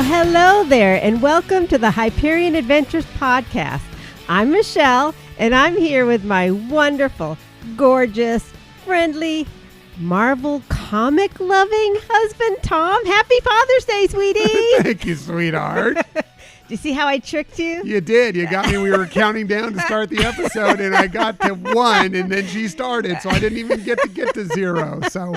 Well, hello there, and welcome to the Hyperion Adventures podcast. I'm Michelle, and I'm here with my wonderful, gorgeous, friendly, Marvel comic-loving husband, Tom. Happy Father's Day, sweetie. Thank you, sweetheart. Do you see how I tricked you? You did. You got me. We were counting down to start the episode, and I got to 1, and then she started, so I didn't even get to 0. So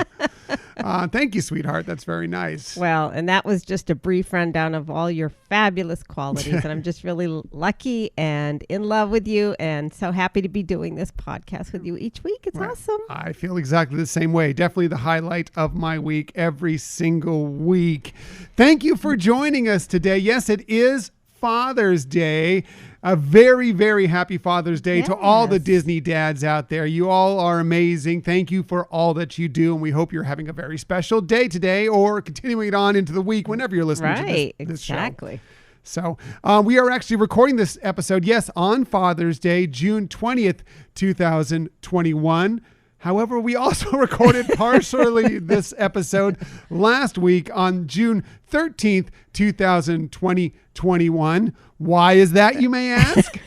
thank you, sweetheart. That's very nice. Well, and that was just a brief rundown of all your fabulous qualities, and I'm just really lucky and in love with you, and so happy to be doing this podcast with you each week. It's awesome. I feel exactly the same way. Definitely the highlight of my week every single week. Thank you for joining us today. Yes, it is Father's Day. A very, very happy Father's Day to all the Disney dads out there. You all are amazing. Thank you for all that you do. And we hope you're having a very special day today or continuing it on into the week whenever you're listening to this exactly. show. So we are actually recording this episode, yes, on Father's Day, June 20th, 2021. However, we also recorded partially this episode last week on June 13th, 2021. Why is that, you may ask?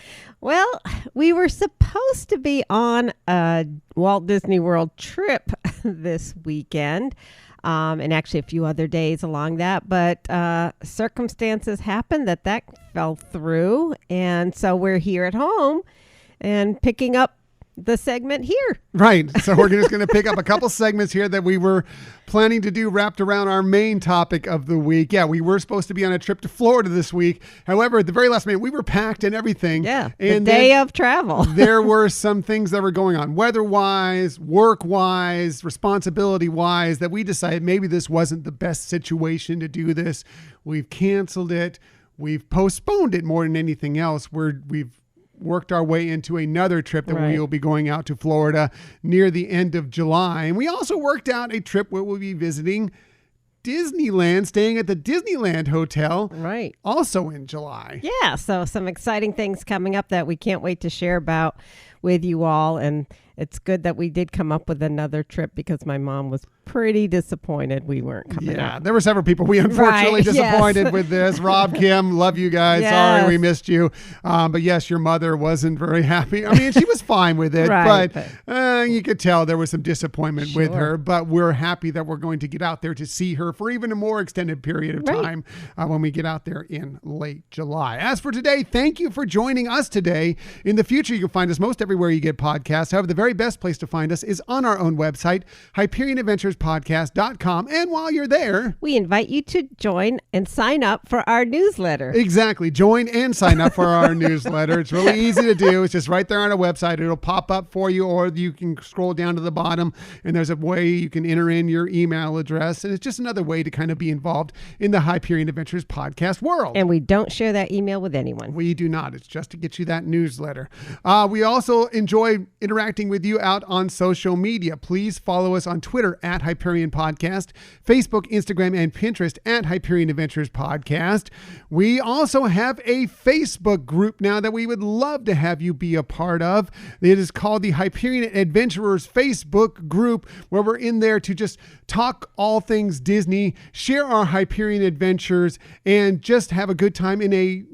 Well, we were supposed to be on a Walt Disney World trip this weekend, and actually a few other days along that, but circumstances happened that fell through, and so we're here at home and picking up the segment here. Right. So we're just going to pick up a couple segments here that we were planning to do wrapped around our main topic of the week. Yeah, we were supposed to be on a trip to Florida this week. However, at the very last minute, we were packed and everything. Yeah, and the day of travel. There were some things that were going on, weather-wise, work-wise, responsibility-wise, that we decided maybe this wasn't the best situation to do this. We've canceled it. We've postponed it more than anything else. We've worked our way into another trip that we will be going out to Florida near the end of July. And we also worked out a trip where we'll be visiting Disneyland, staying at the Disneyland Hotel. Right. Also in July. Yeah. So some exciting things coming up that we can't wait to share about with you all. And it's good that we did come up with another trip because my mom was pretty disappointed we weren't coming up. Yeah, there were several people we unfortunately disappointed with this. Rob, Kim, love you guys. Yes. Sorry we missed you. But yes, your mother wasn't very happy. I mean, she was fine with it, but you could tell there was some disappointment with her. But we're happy that we're going to get out there to see her for even a more extended period of time when we get out there in late July. As for today, thank you for joining us today. In the future, you can find us most everywhere you get podcasts. However, the very best place to find us is on our own website, HyperionAdventuresPodcast.com. And while you're there, we invite you to join and sign up for our newsletter. Exactly. Join and sign up for our newsletter. It's really easy to do. It's just right there on our website. It'll pop up for you, or you can scroll down to the bottom and there's a way you can enter in your email address. And it's just another way to kind of be involved in the Hyperion Adventures podcast world. And we don't share that email with anyone. We do not. It's just to get you that newsletter. We also enjoy interacting with you out on social media. Please follow us on Twitter at Hyperion Podcast, Facebook, Instagram, and Pinterest at Hyperion Adventures Podcast. We also have a Facebook group now that we would love to have you be a part of. It is called the Hyperion Adventurers Facebook group, where we're in there to just talk all things Disney, share our Hyperion adventures, and just have a good time in a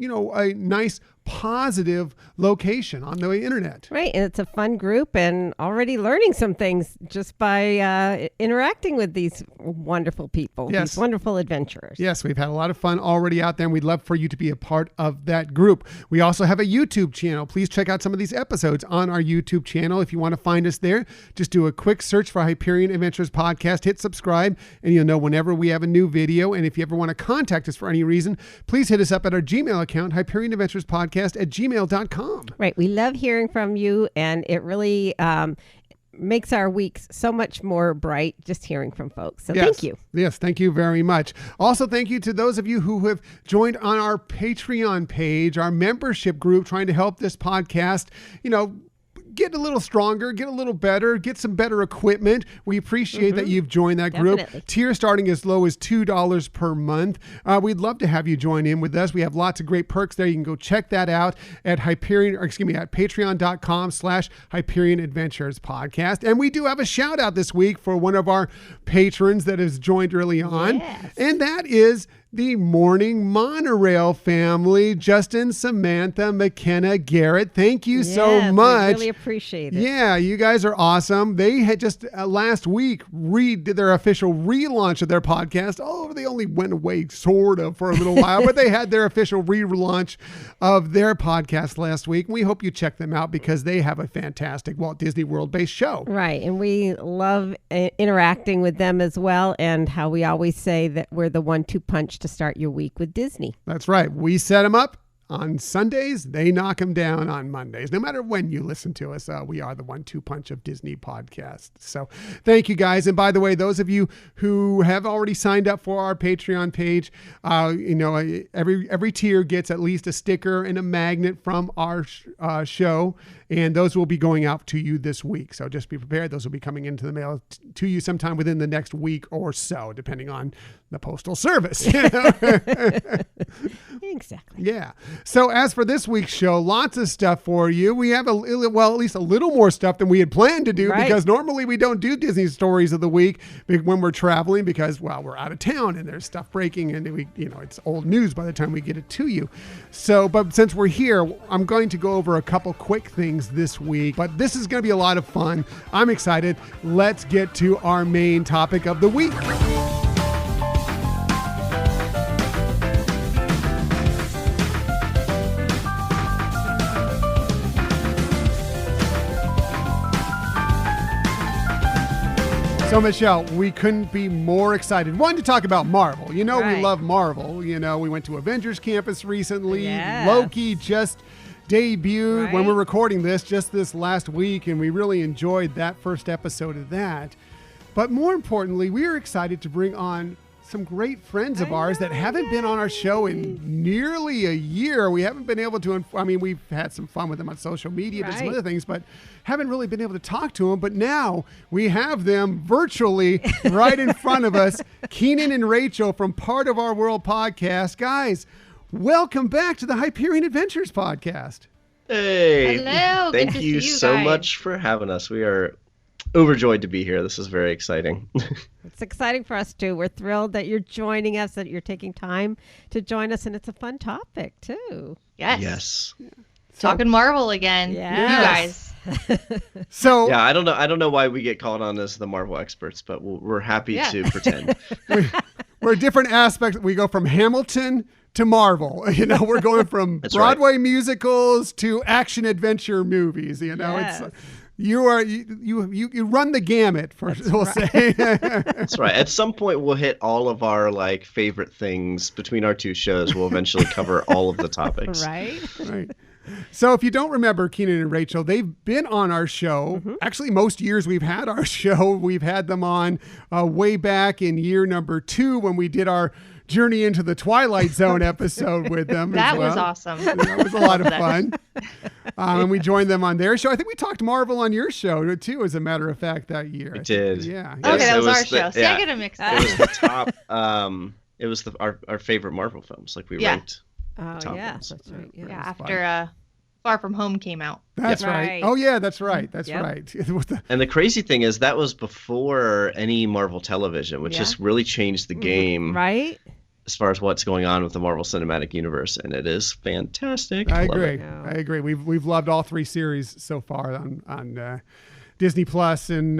nice, positive location on the internet. Right. And it's a fun group and already learning some things just by interacting with these wonderful people, these wonderful adventurers. Yes, we've had a lot of fun already out there, and we'd love for you to be a part of that group. We also have a YouTube channel. Please check out some of these episodes on our YouTube channel. If you want to find us there, just do a quick search for Hyperion Adventures Podcast, hit subscribe, and you'll know whenever we have a new video. And if you ever want to contact us for any reason, please hit us up at our Gmail account, Hyperion Adventures Podcast @gmail.com. Right. We love hearing from you, and it really makes our weeks so much more bright just hearing from folks. So thank you. Yes, thank you very much. Also, thank you to those of you who have joined on our Patreon page, our membership group, trying to help this podcast, get a little stronger, get a little better, get some better equipment. We appreciate that you've joined that group. Tier starting as low as $2 per month. We'd love to have you join in with us. We have lots of great perks there. You can go check that out at patreon.com/Hyperion Adventures Podcast. And we do have a shout out this week for one of our patrons that has joined early on. Yes. And that is the Morning Monorail family, Justin, Samantha, McKenna, Garrett. Thank you so much. We really appreciate it. Yeah, you guys are awesome. They had just last week did their official relaunch of their podcast. Oh, they only went away sort of for a little while, but they had their official relaunch of their podcast last week. We hope you check them out because they have a fantastic Walt Disney World-based show. Right, and we love interacting with them as well, and how we always say that we're the 1-2 punch to start your week with Disney. That's right. We set them up on Sundays. They knock them down on Mondays. No matter when you listen to us, we are the 1-2 punch of Disney podcast. So thank you guys. And by the way, those of you who have already signed up for our Patreon page, every tier gets at least a sticker and a magnet from our show. And those will be going out to you this week. So just be prepared. Those will be coming into the mail to you sometime within the next week or so, depending on the postal service. Exactly. Yeah. So as for this week's show, lots of stuff for you. We have at least a little more stuff than we had planned to do, because normally we don't do Disney stories of the week when we're traveling because, well, we're out of town and there's stuff breaking and it's old news by the time we get it to you. So, but since we're here, I'm going to go over a couple quick things this week, but this is going to be a lot of fun. I'm excited. Let's get to our main topic of the week. So, Michelle, we couldn't be more excited. One, to talk about Marvel. We love Marvel. We went to Avengers Campus recently. Yes. Loki just debuted when we're recording this last week, and we really enjoyed that first episode of that. But more importantly, we are excited to bring on some great friends of ours that haven't been on our show in nearly a year. We haven't been able to, we've had some fun with them on social media and some other things, but haven't really been able to talk to them. But now we have them virtually right in front of us. Keenan and Rachael from Part of Our World podcast. Guys, welcome back to the Hyperion Adventures podcast. Hey. Hello. Thank you so much for having us. We are overjoyed to be here. This is very exciting. It's exciting for us too. We're thrilled that you're joining us, that you're taking time to join us, and it's a fun topic too. Yes. Yeah. Talking Marvel again. Yes. You guys. So yeah, I don't know why we get called on as the Marvel experts, but we're happy to pretend. we're different aspects. We go from Hamilton to Marvel. We're going from Broadway musicals to action adventure movies. Yes. It's you run the gamut, we'll say. That's right. At some point, we'll hit all of our favorite things between our two shows. We'll eventually cover all of the topics. Right. So if you don't remember Keenan and Rachael, they've been on our show. Mm-hmm. Actually, most years we've had our show. We've had them on way back in year number 2 when we did our Journey into the Twilight Zone episode with them. That was awesome. That was a lot of fun. And we joined them on their show. I think we talked Marvel on your show too, as a matter of fact, that year. We did. Yeah. Okay, that was our show. See, I get it mixed up. It was the top. It was our favorite Marvel films. We ranked. Oh, top yeah. ones. That's right. Yeah. After Far From Home came out. That's right. Oh, yeah, that's right. That's right. And the crazy thing is that was before any Marvel television, which just really changed the game. Right. As far as what's going on with the Marvel Cinematic Universe, and it is fantastic. I agree. We've loved all 3 series so far on Disney Plus, and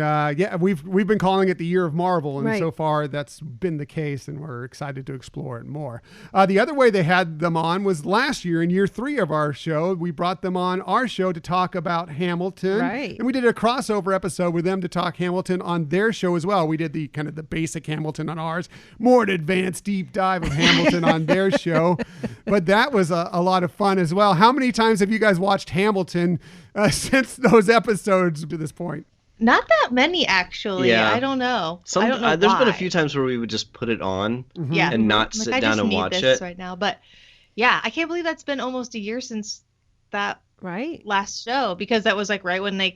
we've been calling it the Year of Marvel, and so far that's been the case, and we're excited to explore it more. The other way they had them on was last year in year 3 of our show. We brought them on our show to talk about Hamilton, and we did a crossover episode with them to talk Hamilton on their show as well. We did the kind of the basic Hamilton on ours, more an advanced deep dive of Hamilton on their show, but that was a lot of fun as well. How many times have you guys watched Hamilton since those episodes to this point? Not that many, actually. Yeah. I don't know. There's been a few times where we would just put it on and not sit down and watch it right now. But yeah, I can't believe that's been almost a year since that last show, because that was right when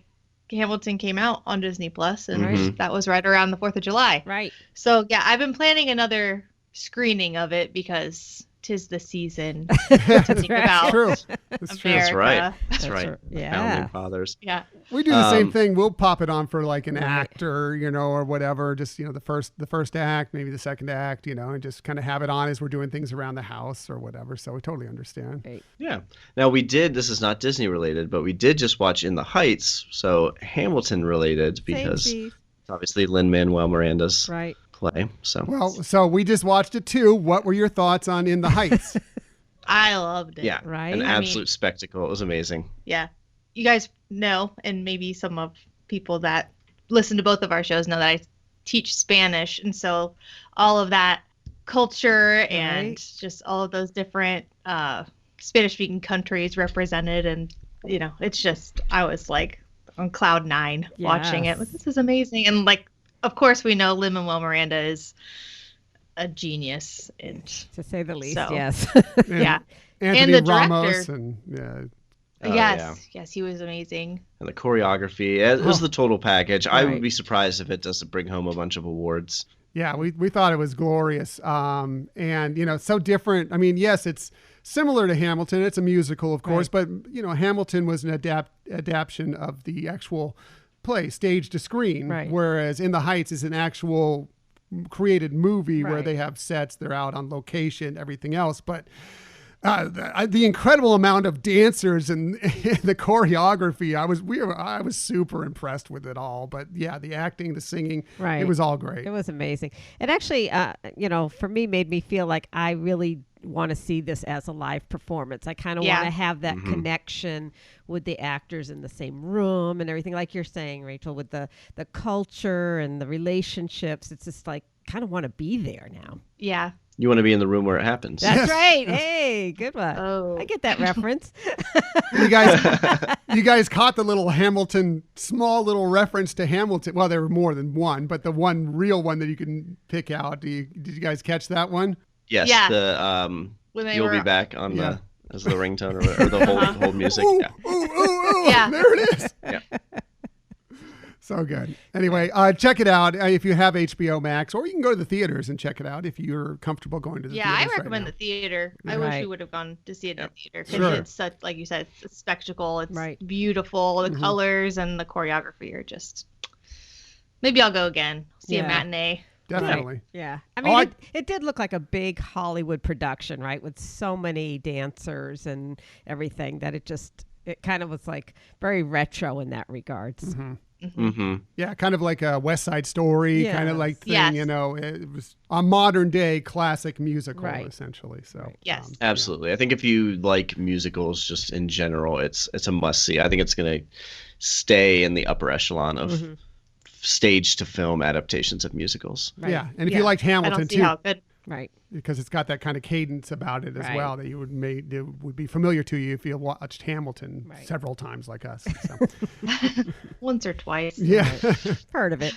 Hamilton came out on Disney Plus, and that was right around the 4th of July. Right. So yeah, I've been planning another screening of it because 'tis the season to think about True. America. That's right. That's right. Yeah. Founding fathers. Yeah. We do the same thing. We'll pop it on for like an actor, or whatever. Just, the first act, maybe the second act, and just kind of have it on as we're doing things around the house or whatever. So we totally understand. Right. Yeah. Now this is not Disney related, but we did just watch In the Heights. So Hamilton related because it's obviously Lin-Manuel Miranda's play. So we just watched it too. What were your thoughts on In the Heights? I loved it. Yeah. Right. An absolute spectacle. It was amazing. Yeah. You guys know, and maybe some of people that listen to both of our shows know that I teach Spanish. And so all of that culture and just all of those different Spanish speaking countries represented. And, it's just, I was like on cloud 9 watching it. Like, this is amazing. And like, of course, we know Lin-Manuel Miranda is a genius, to say the least. So, yes. Yeah. Anthony and the Ramos director. Yes, he was amazing. And the choreography, it was the total package. I would be surprised if it doesn't bring home a bunch of awards. Yeah, we thought it was glorious. And, so different. I mean, yes, it's similar to Hamilton. It's a musical, of course, but, Hamilton was an adaptation of the actual play, stage to screen, whereas In the Heights is an actual created movie where they have sets, they're out on location, everything else. But the incredible amount of dancers and the choreography, I was super impressed with it all. But yeah, the acting, the singing, it was all great. It was amazing. It actually, for me, made me feel like I really want to see this as a live performance. I kind of want to have that connection with the actors in the same room and everything, like you're saying, Rachel, with the culture and the relationships. It's just like kind of want to be there now. Yeah. You want to be in the room where it happens. That's right. Hey, good one. Oh. I get that reference. You guys caught the little Hamilton, small little reference to Hamilton. Well, there were more than one, but the one real one that you can pick out. Did you guys catch that one? Yes. Yeah. The You'll Be Back on the as the ringtone or the whole music. Ooh, yeah. There it is. Yeah. So good. Anyway, check it out if you have HBO Max, or you can go to the theaters and check it out if you're comfortable going to the theaters. Yeah, I recommend the theater. I wish we would have gone to see it in the theater because it's such, like you said, it's a spectacle. It's beautiful. The colors and the choreography are just. Maybe I'll go again. See a matinee. Definitely. Yeah. I mean, it did look like a big Hollywood production, right? With so many dancers and everything that it kind of was like very retro in that regards. Mm-hmm. Mm-hmm. Yeah, kind of like a West Side Story kind of like thing, it was a modern day classic musical essentially. So yes, absolutely. I think if you like musicals just in general, it's a must see. I think it's going to stay in the upper echelon of stage to film adaptations of musicals. Right. Yeah, and if you liked Hamilton I don't see too, how it could. Right. Because it's got that kind of cadence about it as well that you would be familiar to you if you watched Hamilton several times like us. So. Once or twice. Yeah. Heard of it.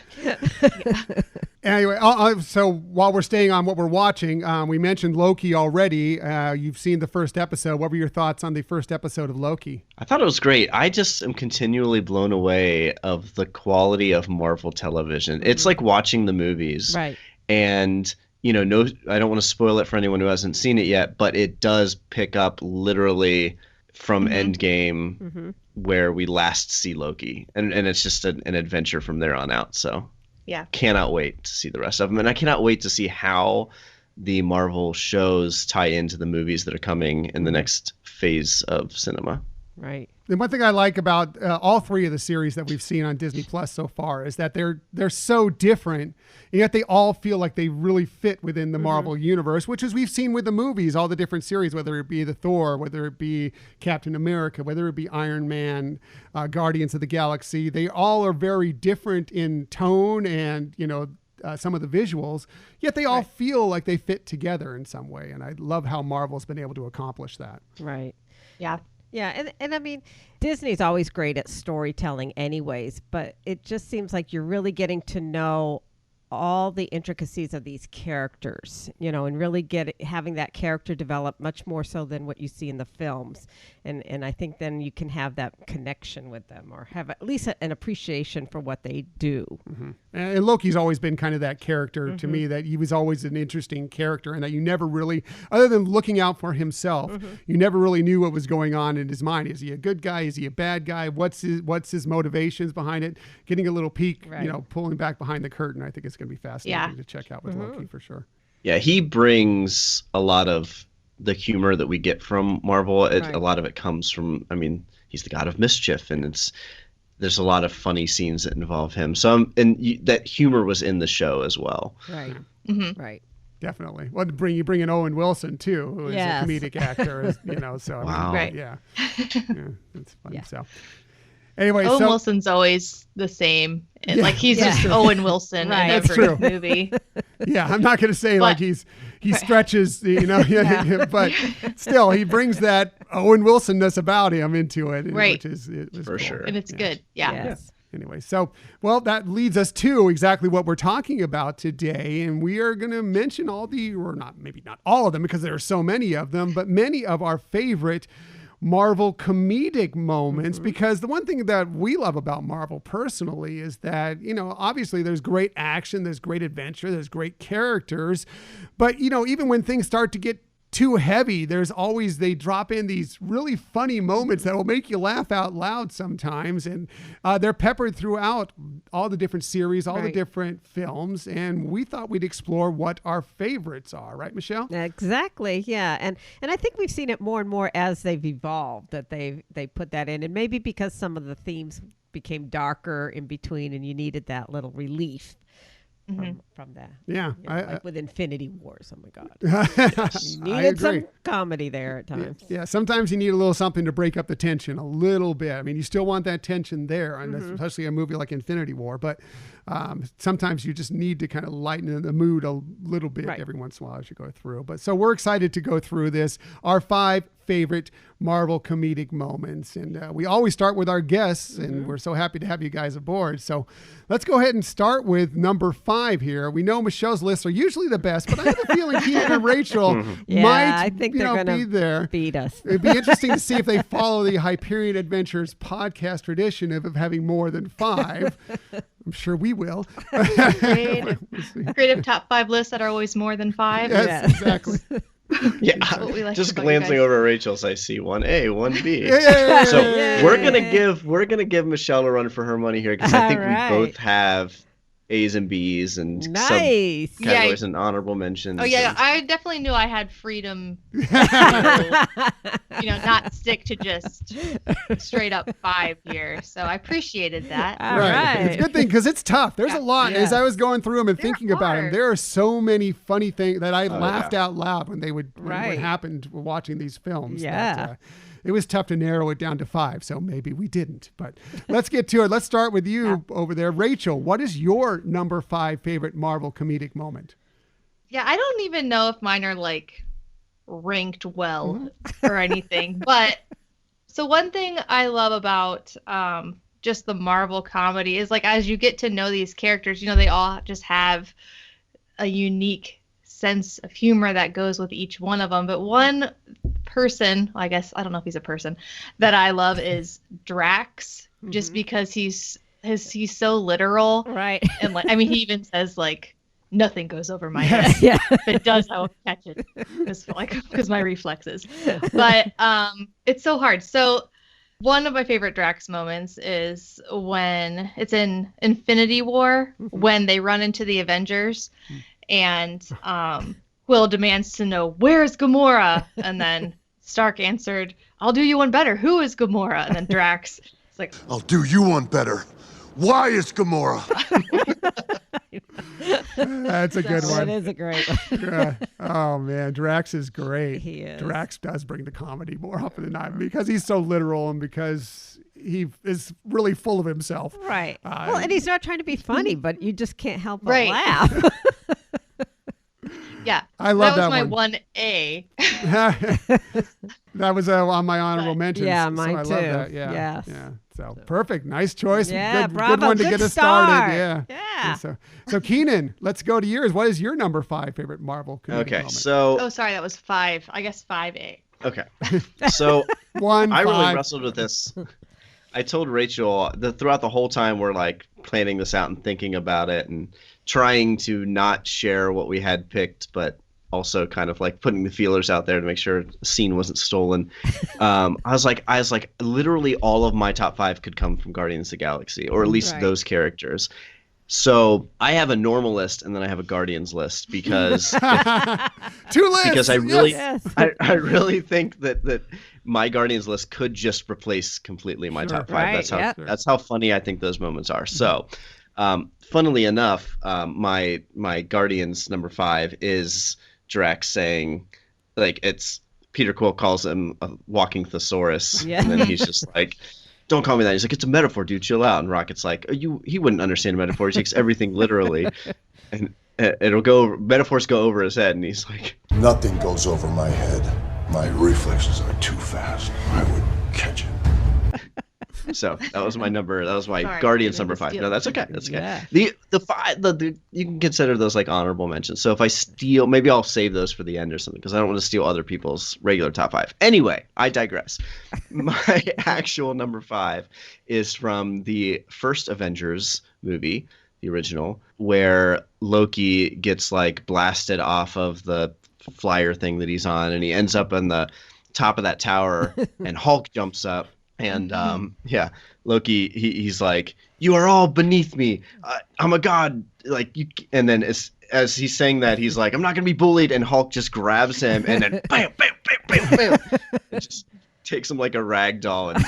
Anyway, so while we're staying on what we're watching, we mentioned Loki already. You've seen the first episode. What were your thoughts on the first episode of Loki? I thought it was great. I just am continually blown away of the quality of Marvel television. It's like watching the movies. Right. And I don't want to spoil it for anyone who hasn't seen it yet, but it does pick up literally from Endgame where we last see Loki. And it's just an adventure from there on out. So cannot wait to see the rest of them. And I cannot wait to see how the Marvel shows tie into the movies that are coming in the next phase of cinema. Right. And one thing I like about all three of the series that we've seen on Disney Plus so far is that they're so different, and yet they all feel like they really fit within the Marvel universe, which is we've seen with the movies, all the different series, whether it be the Thor, whether it be Captain America, whether it be Iron Man, Guardians of the Galaxy. They all are very different in tone and, some of the visuals, yet they all feel like they fit together in some way. And I love how Marvel's been able to accomplish that. Right. Yeah. Yeah, and I mean, Disney's always great at storytelling anyways, but it just seems like you're really getting to know all the intricacies of these characters, and really having that character develop much more so than what you see in the films. And I think then you can have that connection with them, or have at least an appreciation for what they do. Mm-hmm. And Loki's always been kind of that character to me, that he was always an interesting character, and that you never really, other than looking out for himself, you never really knew what was going on in his mind. Is he a good guy? Is he a bad guy? What's his motivations behind it? Getting a little peek, pulling back behind the curtain. I think it's going to be fascinating to check out with Loki for sure. Yeah, he brings a lot of the humor that we get from Marvel. A lot of it comes from, he's the god of mischief, and there's a lot of funny scenes that involve him. So, that humor was in the show as well. Right. Right. Definitely. Well, you bring in Owen Wilson too, who is a comedic actor, so wow. Yeah, it's fun. Yeah. So anyway, Owen Wilson's always the same. Like he's just Owen Wilson in every movie. Yeah, I'm not going to say like he stretches, but still he brings that Owen Wilsonness about him into it, which is for cool. sure, and it's good. Yeah. Yes. Anyway, so, that leads us to exactly what we're talking about today. And we are going to mention maybe not all of them because there are so many of them, but many of our favorite Marvel comedic moments, because the one thing that we love about Marvel personally is that, obviously there's great action, there's great adventure, there's great characters, but, even when things start to get too heavy, they drop in these really funny moments that will make you laugh out loud sometimes. And they're peppered throughout all the different series, all the different films. And we thought we'd explore what our favorites are. Right, Michelle? Exactly. Yeah. And I think we've seen it more and more as they've evolved, that they put that in. And maybe because some of the themes became darker in between and you needed that little relief from that. Yeah. Like with Infinity Wars. Oh my God. You needed some comedy there at times. Yeah. Sometimes you need a little something to break up the tension a little bit. You still want that tension there, and especially a movie like Infinity War, but sometimes you just need to kind of lighten the mood a little bit every once in a while as you go through. But so we're excited to go through this, our 5 favorite Marvel comedic moments. And we always start with our guests, and we're so happy to have you guys aboard. So let's go ahead and start with number 5 here. We know Michelle's lists are usually the best, but I have a feeling Keenan and Rachel might be there. Beat us. It'd be interesting to see if they follow the Hyperion Adventures podcast tradition of having more than 5. I'm sure we will. Creative top 5 lists that are always more than 5. Yes, exactly. Yeah, like just glancing over Rachel's, I see 1A, 1B. So we're gonna give Michelle a run for her money here, because I think we both have A's and B's and subcategories and honorable mentions. Oh yeah, I definitely knew I had freedom to, not stick to just straight up 5 here. So I appreciated that. All right. It's a good thing, because it's tough. There's a lot. As I was going through them and thinking about them, there are so many funny things that I laughed out loud when they would when it happened watching these films. Yeah. It was tough to narrow it down to 5, so maybe we didn't. But let's get to it. Let's start with you over there. Rachel, what is your number 5 favorite Marvel comedic moment? Yeah, I don't even know if mine are like ranked well or anything. But so one thing I love about just the Marvel comedy is, like, as you get to know these characters, they all just have a unique sense of humor that goes with each one of them. But one person, I guess, I don't know if he's a person, that I love is Drax, just because he's so literal. Right. And he even says, like, nothing goes over my head. Yeah. If it does, I will catch it. Because my reflexes. But it's so hard. So one of my favorite Drax moments is when it's in Infinity War, when they run into the Avengers, and Quill demands to know, where's Gamora? And then Stark answered, I'll do you one better. Who is Gamora? And then Drax is like, I'll do you one better. Why is Gamora? That's a good one. That is a great one. Oh, man. Drax is great. He is. Drax does bring the comedy more often than not, because he's so literal and because he is really full of himself. Right. And he's not trying to be funny, but you just can't help but laugh. Yeah. I love that was that my one. 1A. That was on my honorable mentions. Yeah, so mine I too. love that. Yeah. Yes. Yeah. So perfect. Nice choice. Yeah, good bravo. one to Good get us start. started. Yeah. Yeah. So Keenan, let's go to yours. What is your number 5 favorite Marvel comedic Okay, moment? so Oh, sorry, that was 5. I guess 5A. okay, so One, I really five. wrestled with this. I told Rachel throughout the whole time we're like planning this out and thinking about it and trying to not share what we had picked, but also kind of like putting the feelers out there to make sure the scene wasn't stolen. I was like, literally all of my top 5 could come from Guardians of the Galaxy, or at least Right. those characters. So I have a normal list and then I have a Guardians list because 2 lists. because I really Yes. I really think that my Guardians list could just replace completely my Sure. top 5. Right, yep. That's how funny I think those moments are. So, funnily enough, my Guardians number 5 is Drax saying, like, it's Peter Quill calls him a walking thesaurus, Yeah. and then he's just like, "Don't call me that." He's like, "It's a metaphor, dude. Chill out." And Rocket's like, he wouldn't understand a metaphor. He takes everything literally, and metaphors go over his head, and he's like, Nothing goes over my head. My reflexes are too fast. I would catch it. So that was my number. That was my Sorry, Guardians I made number a 5. steal. No, that's okay. That's okay. Yeah. The 5, you can consider those like honorable mentions. So if I steal, maybe I'll save those for the end or something because I don't want to steal other people's regular top 5. Anyway, I digress. My actual number 5 is from the first Avengers movie, the original, where Loki gets like blasted off of the flyer thing that he's on, and he ends up on the top of that tower, and Hulk jumps up. And Loki, he's like, "You are all beneath me. I'm a god." Like you, and then as he's saying that, he's like, "I'm not gonna be bullied." And Hulk just grabs him, and then bam, bam, bam, bam, bam, and just takes him like a rag doll. And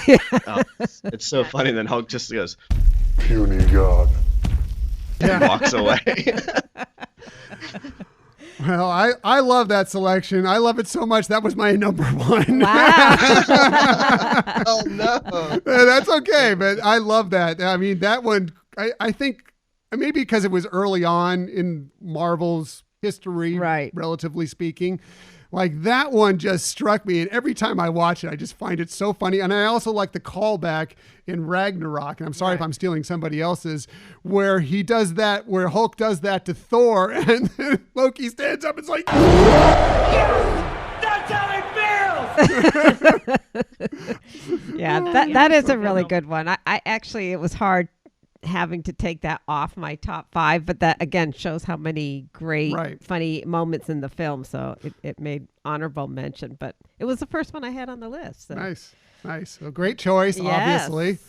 it's so funny. And then Hulk just goes Puny god. and walks away. Well, I love that selection. I love it so much. That was my number 1. Wow. Oh no! That's okay, but I love that. I mean, that one, I think maybe because it was early on in Marvel's history, Right. relatively speaking, like that one just struck me. And every time I watch it, I just find it so funny. And I also like the callback in Ragnarok. And I'm sorry if I'm stealing somebody else's, where he does that, where Hulk does that to Thor, and then Loki stands up and is like, That's how it feels! Yeah, that is a really good one. I actually, it was hard having to take that off my top 5, but that again shows how many great Right. funny moments in the film, so it made honorable mention, but it was the first one I had on the list, so. nice. Well, great choice, Yes. obviously.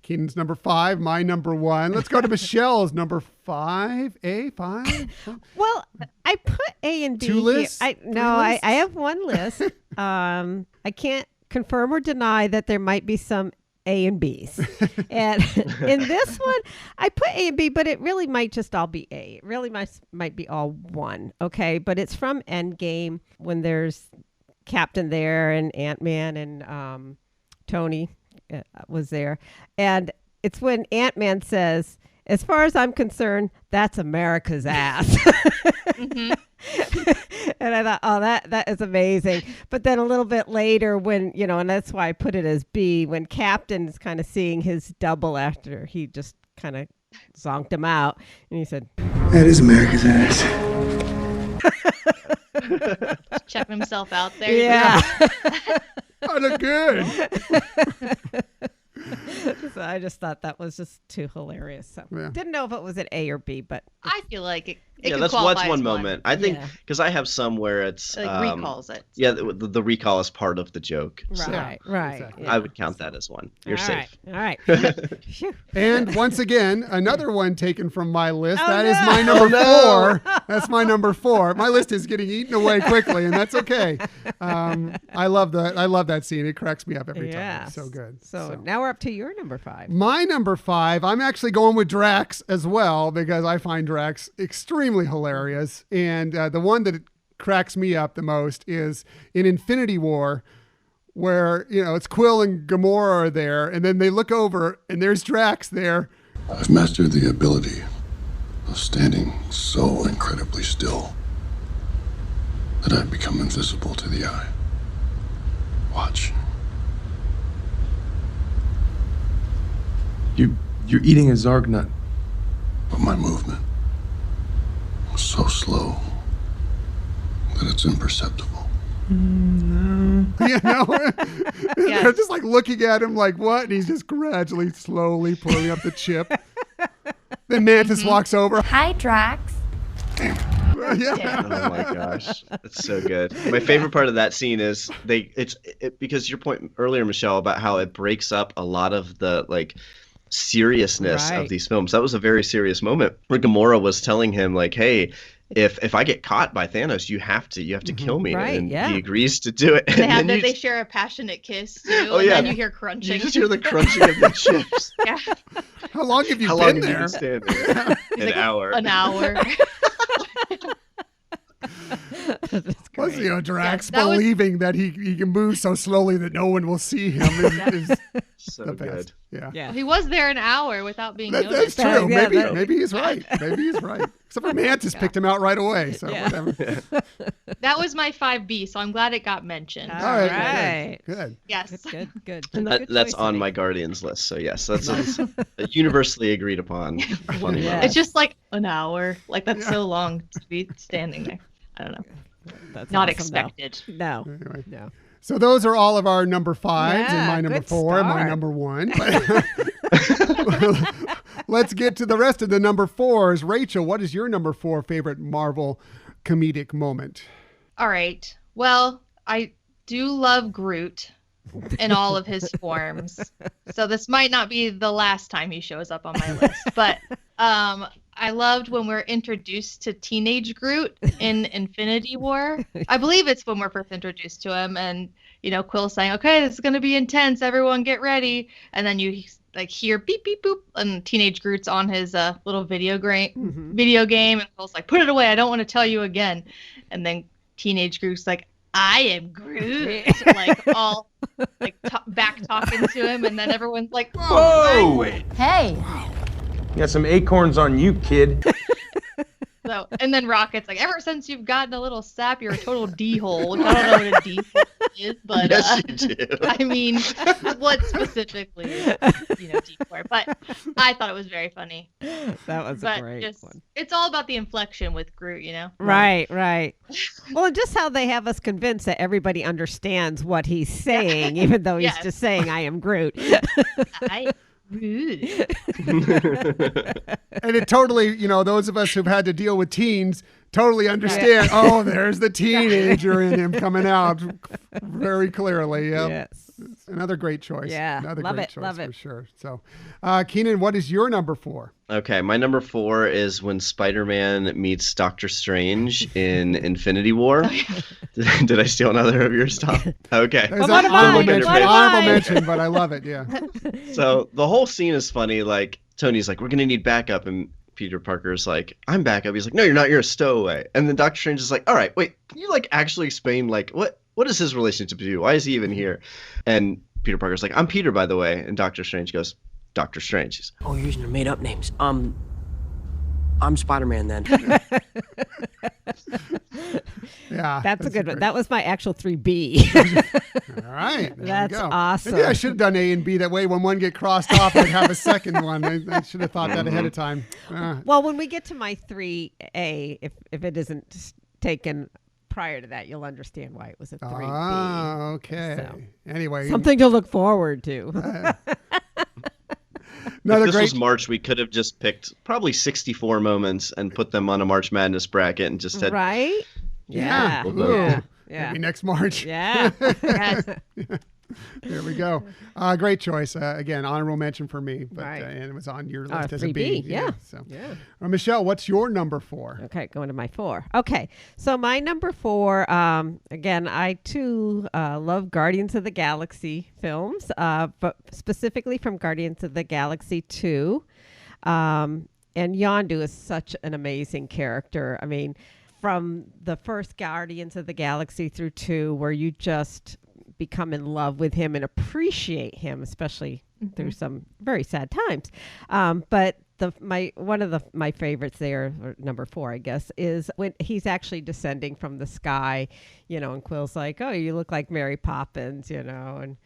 Keenan's number 5, my number 1. Let's go to Michelle's number 5. A5? Well, I put A and B 2 lists? here. 3 I lists? have one list. I can't confirm or deny that there might be some A and B's. And in this one, I put A and B, but it really might just all be A. It really might be all one. Okay. But it's from Endgame when there's Captain there and Ant-Man and Tony was there. And it's when Ant-Man says, "As far as I'm concerned, that's America's ass." And I thought, oh, that is amazing. But then a little bit later when, and that's why I put it as B, when Captain is kind of seeing his double after he just kind of zonked him out. And he said, That is America's ass. Checking himself out there. yeah. Kind of good. So I just thought that was just too hilarious. So Yeah. didn't know if it was an A or B, but I feel like it Yeah, could that's qualify what's as one moment. I think Yeah. because I have some where it's Like recalls it. Yeah, the recall is part of the joke. So right. exactly. I would count that as one. You're All safe. right. All right. Phew. And once again, another one taken from my list. Oh, That is no. my number Oh, 4. That's my number 4. My list is getting eaten away quickly, and that's okay. I love that scene. It cracks me up every time. It's so good. So now we're up to your number 5. My number 5, I'm actually going with Drax as well because I find Drax extremely hilarious. And the one that cracks me up the most is in Infinity War, where, it's Quill and Gamora are there, and then they look over, and there's Drax there. I've mastered the ability of standing so incredibly still that I've become invisible to the eye. Watch. You're eating a Zarg nut. But my movement was so slow that it's imperceptible. Yeah, no. They're just like looking at him like, what? And he's just gradually, slowly pulling up the chip. Then Mantis walks over. Hi, Drax. Yeah. Oh my gosh, that's so good. My favorite part of that scene is because your point earlier, Michelle, about how it breaks up a lot of the like seriousness of these films. That was a very serious moment where Gamora was telling him like, hey, if I get caught by Thanos, you have to kill me. And he agrees to do it. And they share a passionate kiss too. Oh, and yeah. then you hear crunching. You just hear the crunching of the chips. Yeah. How long have you How been long there? have you been standing? An hour. An hour. Plus, Drax that believing that he can move so slowly that no one will see him is So the best. good. Yeah. He was there an hour without being That's noticed. true. Yeah, Maybe he's right. Maybe he's right. Except for Mantis picked him out right away. So whatever. That was my 5B, so I'm glad it got mentioned. All right. Good. Yes. Good. And that's on my Guardians list. So yes, that's a universally agreed upon. Funny moment. It's just like an hour. Like that's so long to be standing there. I don't know. That's Not awesome, expected. No. Anyway. No. So those are all of our number 5s and Yeah, my number good 4 and my start. number 1. Let's get to the rest of the number 4s. Rachel, what is your number 4 favorite Marvel comedic moment? All right. Well, I do love Groot in all of his forms. So this might not be the last time he shows up on my list, but I loved when we're introduced to teenage Groot in Infinity War. I believe it's when we're first introduced to him, and Quill's saying, "Okay, this is gonna be intense. Everyone, get ready." And then you like hear beep beep boop, and teenage Groot's on his little video game, and Quill's like, "Put it away. I don't want to tell you again." And then teenage Groot's like, "I am Groot," like all like back talking to him, and then everyone's like, "Oh, Whoa! Hey. You got some acorns on you, kid. So, and then Rocket's like, ever since you've gotten a little sap, you're a total D-hole. I don't know what a D-hole is, but Yes, you do. I mean, what specifically is, D4? But I thought it was very funny. That was a great one. It's all about the inflection with Groot, Right. Well, and just how they have us convinced that everybody understands what he's saying, even though he's just saying, "I am Groot." And it totally, those of us who've had to deal with teens totally understand. Oh, there's the teenager in him coming out very clearly. Yep. Yes. Another great choice. Yeah. Another Love great it. choice Love for it. sure. So, Keenan, what is your number 4? Okay, my number 4 is when Spider-Man meets Doctor Strange in Infinity War. Did I steal another of your stuff? Okay. There's one an of mine, honorable mention, but I love it. Yeah. So the whole scene is funny. Like Tony's like, "We're gonna need backup," and Peter Parker's like, "I'm backup." He's like, "No, you're not. You're a stowaway." And then Doctor Strange is like, "All right, wait. Can you like actually explain like what is his relationship to you? Why is he even here?" And Peter Parker's like, "I'm Peter, by the way." And Doctor Strange goes, "Doctor Strange." He's, "Oh, you're using your made-up names. I'm Spider-Man then." Yeah. That's a good one. That was my actual 3B. All right. That's awesome. Maybe I should have done A and B. That way, when one get crossed off, I'd have a second one. I should have thought that ahead of time. Well, when we get to my 3A, if it isn't taken prior to that, you'll understand why it was a 3B. Ah, okay. So, anyway. Something to look forward to. If this was March, we could have just picked probably 64 moments and put them on a March Madness bracket and just said, right? Yeah. Yeah. Maybe next March. Yeah. Yes. There we go. Great choice. Again, honorable mention for me, but and it was on your list as a 3B. B. Yeah. So, yeah. Michelle, what's your number 4? Okay, going to my 4. Okay, so my number 4. Again, I too love Guardians of the Galaxy films, but specifically from Guardians of the Galaxy 2. And Yondu is such an amazing character. I mean, from the first Guardians of the Galaxy through 2, where you just become in love with him and appreciate him, especially through some very sad times. But one of my favorites there, or number 4, I guess, is when he's actually descending from the sky, and Quill's like, "Oh, you look like Mary Poppins," and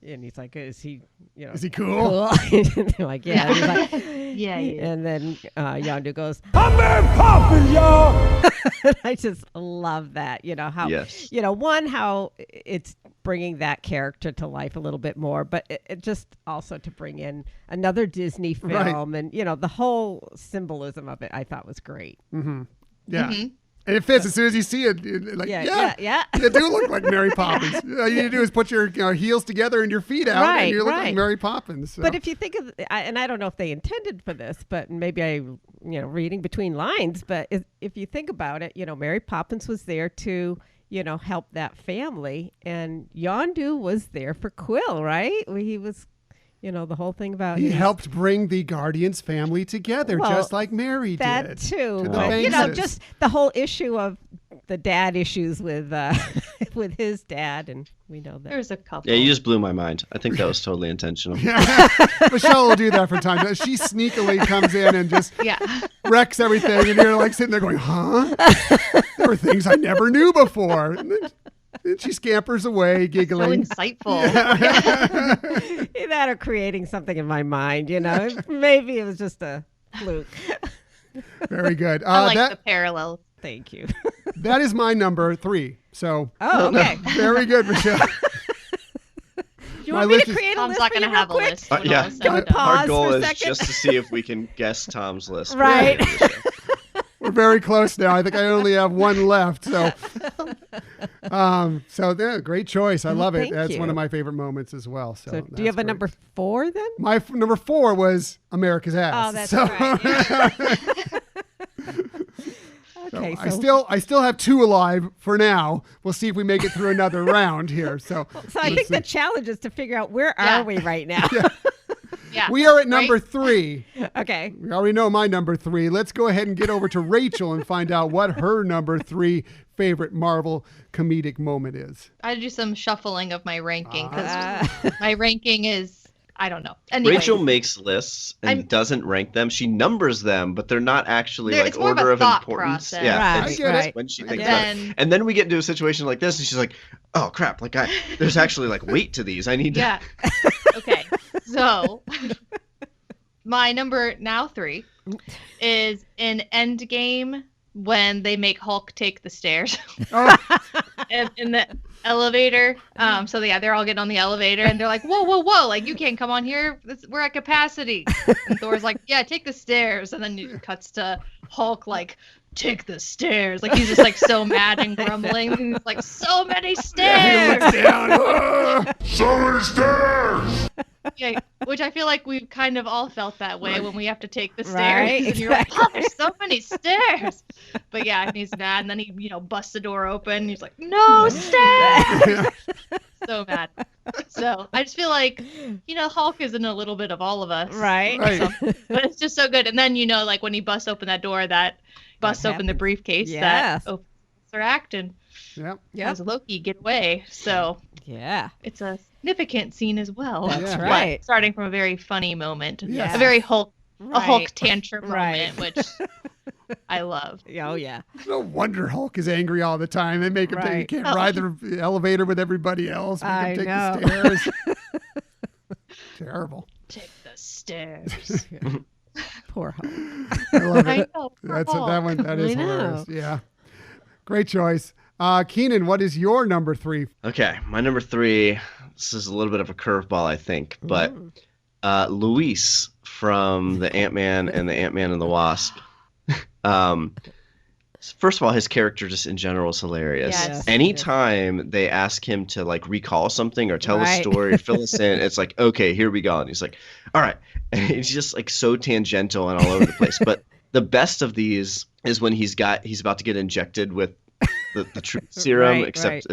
he's like, "Is he, is he cool?" And they're like, "Yeah." And he's like, Yeah. And then Yondu goes, I'm Mary Poppins, y'all. I just love that. How, Yes. how it's bringing that character to life a little bit more, but it just also to bring in another Disney film, and the whole symbolism of it, I thought was great. Mm-hmm. Yeah. Mm-hmm. And it fits as soon as you see it. Like, yeah. You do look like Mary Poppins. All you need to do is put your heels together and your feet out, and you look like Mary Poppins. So. But if you think of, and I don't know if they intended for this, but maybe I, reading between lines, but if you think about it, Mary Poppins was there to, help that family, and Yondu was there for Quill, right? He was, the whole thing about he helped bring the Guardians family together, just like Mary did. That too, to but, just the whole issue of the dad issues with with his dad, and we know that there's a couple. Yeah, you just blew my mind. I think that was totally intentional. Michelle will do that from time to time. She sneakily comes in and just wrecks everything, and you're like sitting there going, "Huh? There were things I never knew before." And then she scampers away, giggling. So insightful. That or creating something in my mind, Maybe it was just a fluke. Very good. I like the parallels. Thank you. That is my number 3. So, okay. Very good, Michelle. Do you want me to create a Tom's list not for going you to have a quick? list. Yeah. Can we pause Our goal for a is second? just to see if we can guess Tom's list. Right. We're very close now. I think I only have one left. So, great choice. I love it. Thank That's you. one of my favorite moments as well. So, Do you have a number 4 then? My number 4 was America's Ass. Oh, that's right. Yeah. Okay, I still have 2 alive for now. We'll see if we make it through another round here. So I think the challenge is to figure out where are we right now. Yeah. We are at number 3. Okay. We already know my number 3. Let's go ahead and get over to Rachel and find out what her number 3 favorite Marvel comedic moment is. I do some shuffling of my ranking because my ranking is, I don't know. Anyways, Rachel makes lists and doesn't rank them. She numbers them, but they're not actually it's more order of of thought importance. process. Yeah, Right, it's right. when she thinks about it. And then we get into a situation like this, and she's like, "Oh crap! There's actually weight to these. I need to." Yeah. Okay. So my number 3 is in Endgame when they make Hulk take the stairs in the elevator. So they're all getting on the elevator and they're like, whoa, like you can't come on here. We're at capacity. And Thor's like, yeah, take the stairs. And then it cuts to Hulk like, take the stairs. Like he's just so mad and grumbling. And he's like, so many stairs. So many stairs! Yeah, which I feel like we've kind of all felt that way when we have to take the stairs. Right, And you're like, oh, there's so many stairs. But yeah, and he's mad, and then he, busts the door open, and he's like, no stairs! So mad. So I just feel like, Hulk is in a little bit of all of us. Right. But it's just so good. And then, when he busts open that door, that busts open the briefcase, that opens their act, and has Loki get away. So it's a significant scene as well. That's But right. starting from a very funny moment. Yes. A very Hulk Right. tantrum Right. moment, which I love. Oh, yeah. No wonder Hulk is angry all the time. They make him think he Right. can't ride the elevator with everybody else. Make I him take know. the stairs. Terrible. Take the stairs. Poor Hulk. I love I it. know. That one. That is I know. hilarious. Yeah. Great choice. Keenan, what is your number 3? Okay, my number 3. This is a little bit of a curveball, I think, but Luis from the Ant-Man and the Ant-Man and the Wasp. First of all, his character just in general is hilarious. Yes. Anytime they ask him to recall something or tell a story or fill us in, it's like, okay, here we go. And he's like, all right. And he's just so tangential and all over the place. But the best of these is when he's about to get injected with the truth serum, except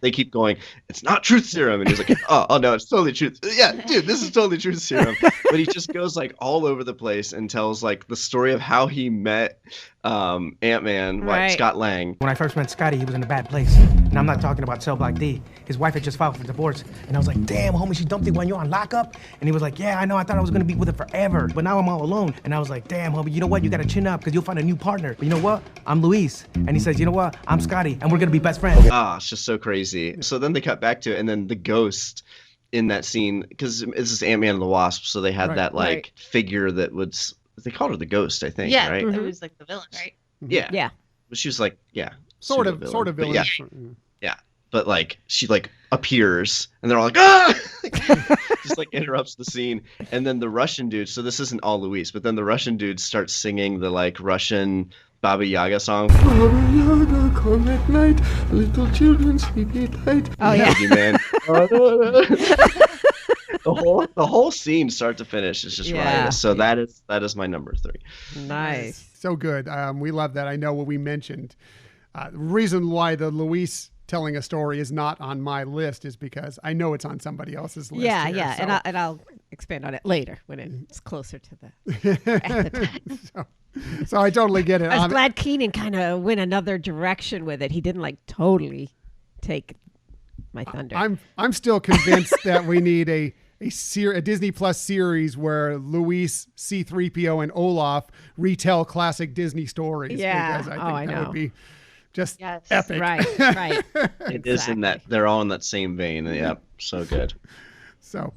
they keep going, it's not truth serum, and he's like, oh no, it's totally truth. Yeah, dude, this is totally truth serum. But he just goes all over the place and tells the story of how he met Ant-Man, Right. Scott Lang. When I first met Scotty, he was in a bad place. And I'm not talking about Cell Block D. His wife had just filed for divorce. And I was like, damn, homie, she dumped you when you were on lockup? And he was like, yeah, I know. I thought I was going to be with her forever. But now I'm all alone. And I was like, damn, homie, you know what? You got to chin up because you'll find a new partner. But you know what? I'm Luis. And he says, you know what? I'm Scotty. And we're going to be best friends. It's just so crazy. So then they cut back to it, and then the ghost in that scene, because this is Ant-Man and the Wasp, so they had that like figure that was, they called her the ghost, I think, Yeah, right? it was like the villain, right? Yeah. Yeah. But she was like, Sort of pseudo-villain, villain. but yeah. But like she like appears and they're all like, ah, just like interrupts the scene. And then the Russian dude, so this isn't all Luis, but then the Russian dude starts singing the like Russian Baba Yaga song. Baba Yaga, come at night, little children sleepy tight. Oh yeah. Man. The whole scene, start to finish, is just riotous. So that is my number 3. Nice. So good. We love that. I know what we mentioned. The reason why the Luis telling a story is not on my list is because I know it's on somebody else's list. Yeah, here, yeah, so. and I'll expand on it later when it's closer to the. At the time. So I totally get it. I was glad Keenan kind of went another direction with it. He didn't like totally take my thunder. I'm still convinced that we need a Disney Plus series where Luis, C-3PO, and Olaf retell classic Disney stories. Yeah. Because I think that would be just epic. Right. It is in that, they're all in that same vein. Yep. So good. So,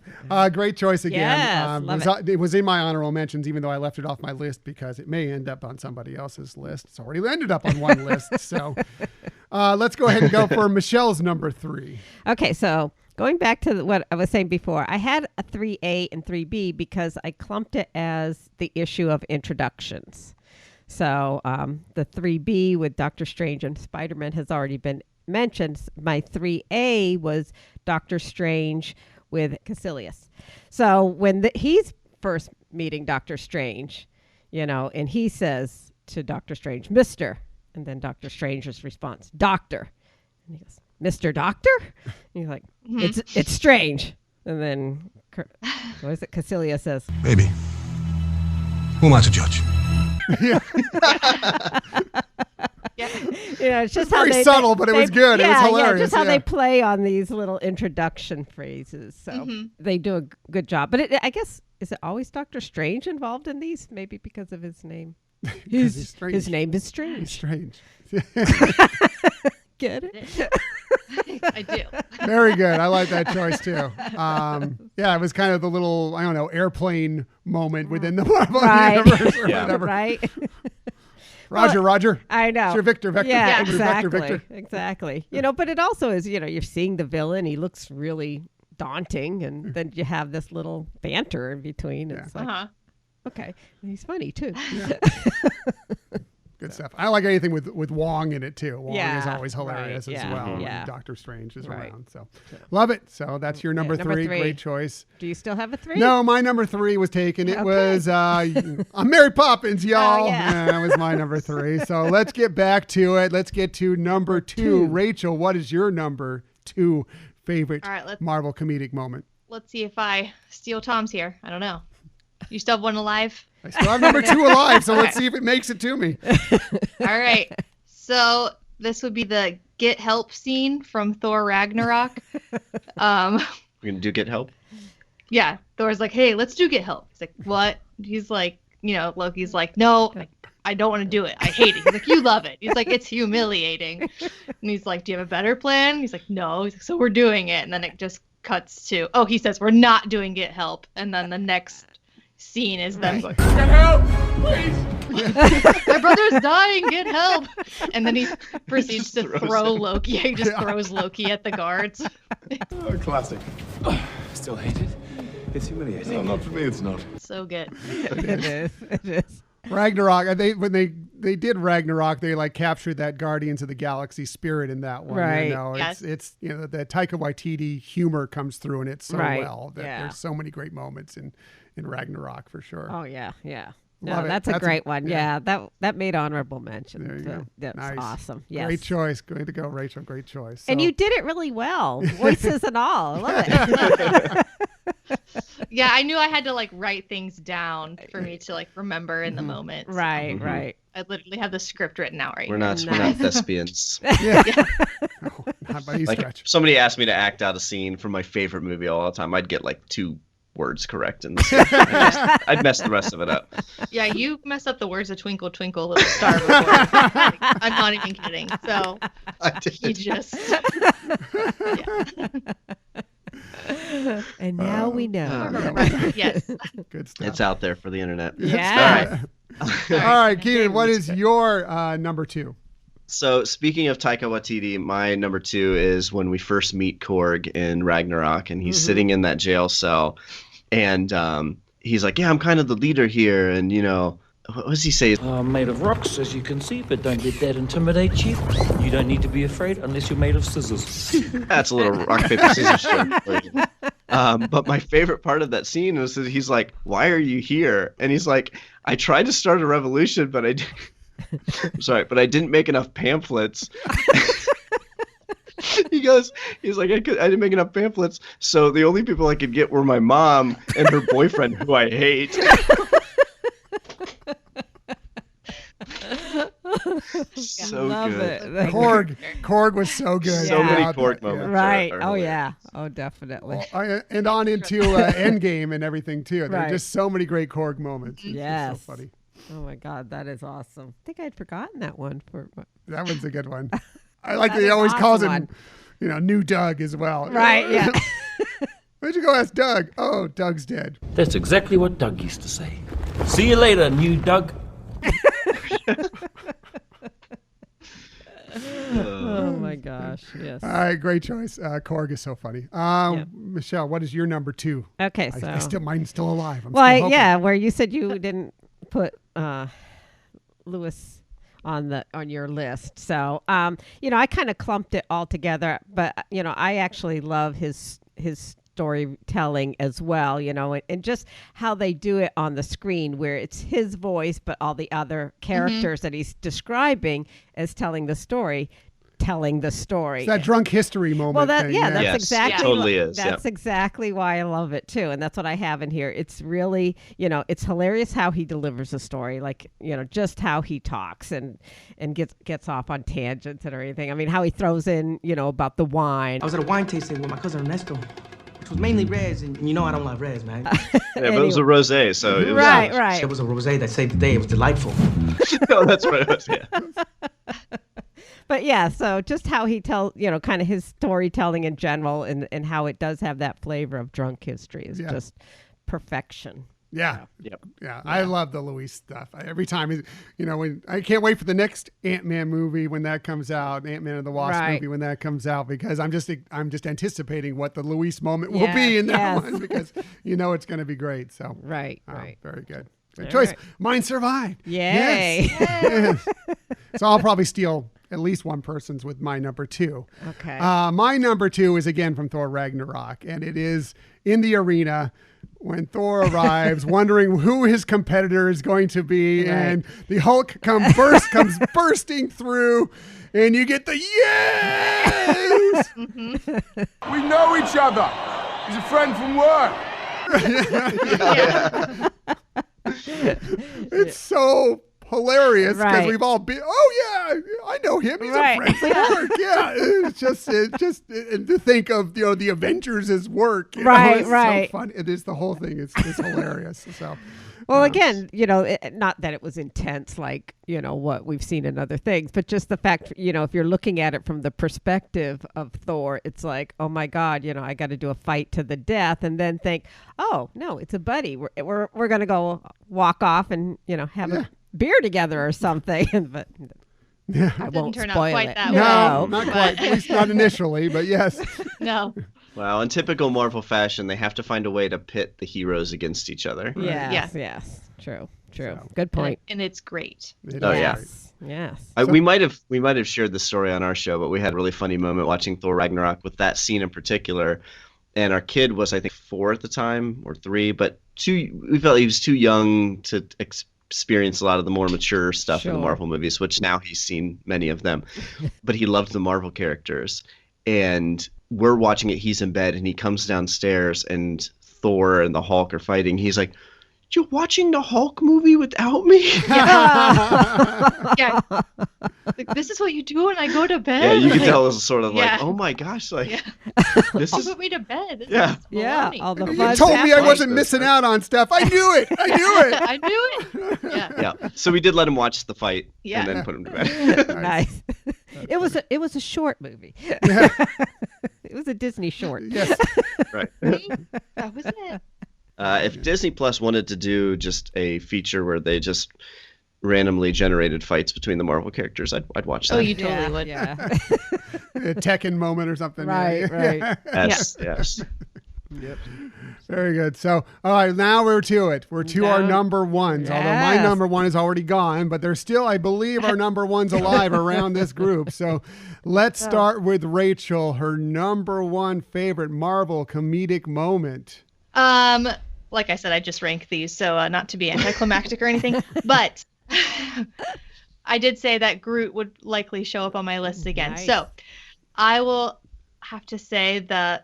great choice again. Yes, love it was in my honorable mentions, even though I left it off my list because it may end up on somebody else's list. It's already ended up on one list. So, let's go ahead and go for Michelle's number 3. Okay, so going back to what I was saying before, I had a 3A and 3B because I clumped it as the issue of introductions. So the 3B with Doctor Strange and Spider-Man has already been mentioned. My 3A was Doctor Strange with Caecilius. So when he's first meeting Doctor Strange, and he says to Doctor Strange, Mr. And then Doctor Strange's response, Doctor. And he goes, Mr. Doctor? And he's like, it's strange. And then, what is it? Caecilius says, Baby, who am I to judge? it's just very how subtle, but it was good. It was hilarious. Just how they play on these little introduction phrases. So they do a good job. But I guess, is it always Doctor Strange involved in these? Maybe because of his name. His name is Strange. He's strange. Get it? I do. Very good. I like that choice too. It was kind of the little, airplane moment within the Marvel universe or whatever. Right. Roger. I know. Sure, Victor. Yeah, Victor, exactly. Victor. Exactly. But it also is, you're seeing the villain. He looks really daunting. And then you have this little banter in between. It's like, okay. And he's funny too. Yeah. Good stuff. I like anything with Wong in it too. Wong is always hilarious as well. Yeah. Doctor Strange is around. So love it. So that's your number 3. Great choice. Do you still have a 3? No, my number 3 was taken. It was I'm Mary Poppins, y'all. Oh, yeah. That was my number 3. So let's get back to it. Let's get to number 2. Rachel, what is your number 2 favorite Marvel comedic moment? Let's see if I steal Tom's here. I don't know. You still have one alive? I still have number 2 alive, so let's see if it makes it to me. All right. So this would be the get help scene from Thor Ragnarok. We're going to do get help? Yeah. Thor's like, hey, let's do get help. He's like, what? He's like, Loki's like, no, I don't want to do it. I hate it. He's like, you love it. He's like, it's humiliating. And he's like, do you have a better plan? He's like, no. He's like, so we're doing it. And then it just cuts to, he says, we're not doing get help. And then the next scene is them going, get help, please. My brother's dying, get help. And then he proceeds to throw Loki. He just throws Loki at the guards. Classic. Still hate it? It's humiliating. No, not for me, it's not. So good. It is. Ragnarok. When they did Ragnarok, they captured that Guardians of the Galaxy spirit in that one. Right. It's the Taika Waititi humor comes through in it so Right. well that there's so many great moments in Ragnarok for sure. Oh yeah. No, Love it. that's a great one. Yeah, that made honorable mention. There you go. That's Nice. awesome. Yes. Great choice. Way to go, Rachel. Great choice. And So- you did it really well, voices and all. I love it. Yeah, I knew I had to like write things down for me to like remember in the moment. So Right, right. I literally have the script written out right We're now. not thespians. Oh, not by any Like stretch. if somebody asked me to act out a scene from my favorite movie all the time, I'd get like 2 words correct in the scene. I'd mess the rest of it up. Yeah, you messed up the words of Twinkle Twinkle Little Star before. Like, I'm not even kidding. So I did. you just And now we know. yes. Good stuff. It's out there for the internet. Yeah. All right, Keenan, what is your number 2? So speaking of Taika Waititi, my number 2 is when we first meet Korg in Ragnarok, and he's sitting in that jail cell, and he's like, "Yeah, I'm kind of the leader here," and what does he say? I'm made of rocks, as you can see, but don't let that intimidate you. You don't need to be afraid unless you're made of scissors. That's a little rock paper scissors joke. But my favorite part of that scene is that he's like, "Why are you here?" And he's like, "I tried to start a revolution, but I didn't make enough pamphlets." He's like, I didn't make enough pamphlets, so the only people I could get were my mom and her boyfriend, who I hate. So Love good. it. Korg was so good. So many throughout Korg that, moments. Right. are Oh, hilarious. yeah. Oh, definitely. And on into Endgame and everything too. There are Right. just so many great Korg moments. It's Yes. so funny. Oh, my God. That is awesome. I think I'd forgotten that one. That one's a good one. I like That that he is always awesome calls him, one. new Doug as well. Right, yeah. Where'd you go ask Doug? Oh, Doug's dead. That's exactly what Doug used to say. See you later, new Doug. Oh, my gosh. Yes. All right, great choice. Korg is so funny. Michelle, what is your number 2? Okay, so. Mine's still alive. I'm Well, still hoping. yeah, where you said you didn't put Lewis on your list. So, I kind of clumped it all together, but I actually love his storytelling as well, and just how they do it on the screen, where it's his voice, but all the other characters that he's describing as telling the story. It's that drunk history moment. Well, thing, that's Yes, exactly it totally is. That's exactly why I love it too, and that's what I have in here. It's really, it's hilarious how he delivers a story, like just how he talks and gets off on tangents and everything. I mean, how he throws in, about the wine. I was at a wine tasting with my cousin Ernesto, which was mainly Reds, and I don't love Reds, man. Yeah, but it was a rosé, so it was right. It was a rosé that saved the day. It was delightful. No, that's what it was. Yeah. But yeah, so just how he tells, kind of his storytelling in general, and how it does have that flavor of drunk history is just perfection. Yeah. Yep. Yeah. I love the Luis stuff. Every time, when I can't wait for the next Ant-Man movie when that comes out, Ant-Man and the Wasp movie when that comes out, because I'm just anticipating what the Luis moment will be in that one, because it's going to be great. So right. Very good. Good choice. Right. Mine survived. Yay. Yes. So I'll probably steal at least one person's with my number 2. Okay. My number 2 is again from Thor Ragnarok, and it is in the arena when Thor arrives, wondering who his competitor is going to be, and the Hulk comes bursting through, and you get the yes! We know each other. He's a friend from work. It's so hilarious because Right. we've all been. Oh yeah, I know him. He's Right. a friend from work. Yeah, it's just and to think of the Avengers as work. Right, it's right. So fun. It is the whole thing. It's hilarious. So. Well, again, not that it was intense like, what we've seen in other things, but just the fact, if you're looking at it from the perspective of Thor, it's like, oh my God, I got to do a fight to the death, and then think, oh no, it's a buddy. We're going to go walk off and, have a beer together or something. But I won't turn out spoil quite it. that No, way. not quite. At least not initially, but yes. No. Well, in typical Marvel fashion, they have to find a way to pit the heroes against each other. Yes. True. Good point. And it's great. Oh, yeah. Yes. We might have shared this story on our show, but we had a really funny moment watching Thor Ragnarok with that scene in particular. And our kid was, I think, 4 at the time or 3, but we felt he was too young to experienced a lot of the more mature stuff in the Sure. Marvel movies, which now he's seen many of them. But he loved the Marvel characters. And we're watching it. He's in bed and he comes downstairs and Thor and the Hulk are fighting. He's like, "You're watching the Hulk movie without me?" Yeah. Like, this is what you do when I go to bed. Yeah, you can Like, tell it was sort of Yeah. like, oh my gosh, like this you is put me to bed. This Yeah. is Yeah, baloney. all the You fun told me I happening. wasn't missing out on stuff. I knew it. I knew it. I knew it. Yeah. yeah. So we did let him watch the fight Yeah. and then put him to bed. Nice. It was a short movie. It was a Disney short. Yes. Right. That was it. If Disney Plus wanted to do just a feature where they just randomly generated fights between the Marvel characters, I'd watch that. Oh, you totally would. Yeah. A Tekken moment or something. Right, right. Yes, yes. Yep. Very good. So, all right, now we're to it. We're to our Down. number ones. Although my Yes. number one is already gone, but there's still, I believe, our number ones alive around this group. So let's start with Rachel, her number one favorite Marvel comedic moment. Like I said, I just ranked these, so not to be anticlimactic or anything, but I did say that Groot would likely show up on my list again. Nice. So I will have to say the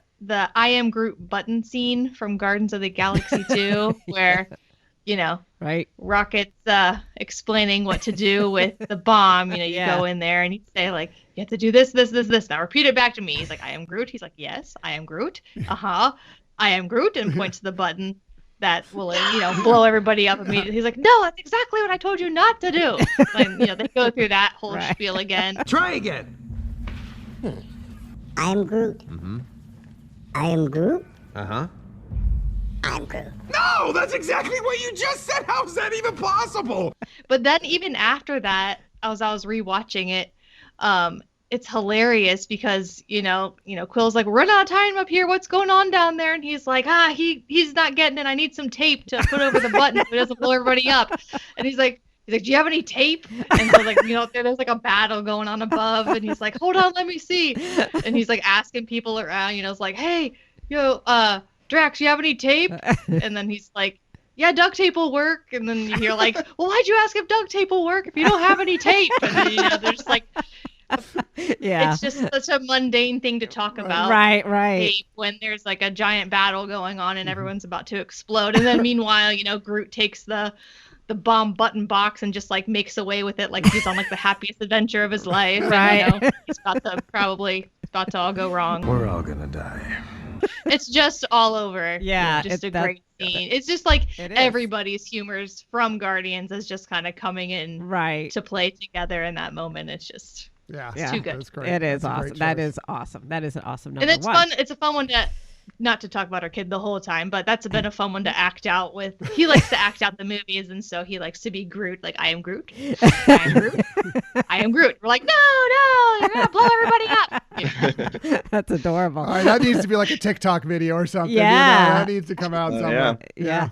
I Am Groot button scene from Guardians of the Galaxy 2, where, you know, Right. Rocket's explaining what to do with the bomb. You know, you Yeah. go in there and you say, like, you have to do this, this, this, this. Now repeat it back to me. He's like, I am Groot. He's like, yes, I am Groot. Uh-huh. I am Groot, and points to the button that will, you know, blow everybody up immediately. He's like, no, that's exactly what I told you not to do. And, you know, they go through that whole Right. spiel again. Try again. I am Groot. Mm-hmm. I am Groot. Uh-huh. I'm Groot. No, that's exactly what you just said. How is that even possible? But then even after that, as I was rewatching it, it's hilarious because, you know, Quill's like, we're not tying him up here. What's going on down there? And he's like, he's not getting it. I need some tape to put over the button so it doesn't blow everybody up. And he's like, do you have any tape? And so, like, you know, there's like a battle going on above, and he's like, hold on, let me see. And he's like asking people around, you know, it's like, hey, Drax, you have any tape? And then he's like, yeah, duct tape will work. And then you hear like, well, why'd you ask if duct tape will work if you don't have any tape? And then, you know, there's like, Yeah. it's just such a mundane thing to talk about. Right. Tape when there's like a giant battle going on and everyone's about to explode. And then meanwhile, you know, Groot takes the bomb button box and just like makes away with it like he's on like the happiest adventure of his life. Right. And, you know, he's about to all go wrong. We're all gonna die. It's just all over. Yeah, Just a that- great scene. It's just like It is. everybody's humors from Guardians is just kind of coming in Right. to play together in that moment. It's just Yeah. Yeah. too good. That's great. It is That's a great awesome. That choice. is awesome. That is an awesome number and it's one. fun. It's a fun one to, not to talk about our kid the whole time, but that's been a fun one to act out with. He likes to act out the movies, and so he likes to be Groot. Like, I am Groot. I am Groot. I am Groot. We're like, no, you're gonna blow everybody up. Yeah. That's adorable. All right, that needs to be like a TikTok video or something. Yeah. That needs to come out somewhere. Yeah.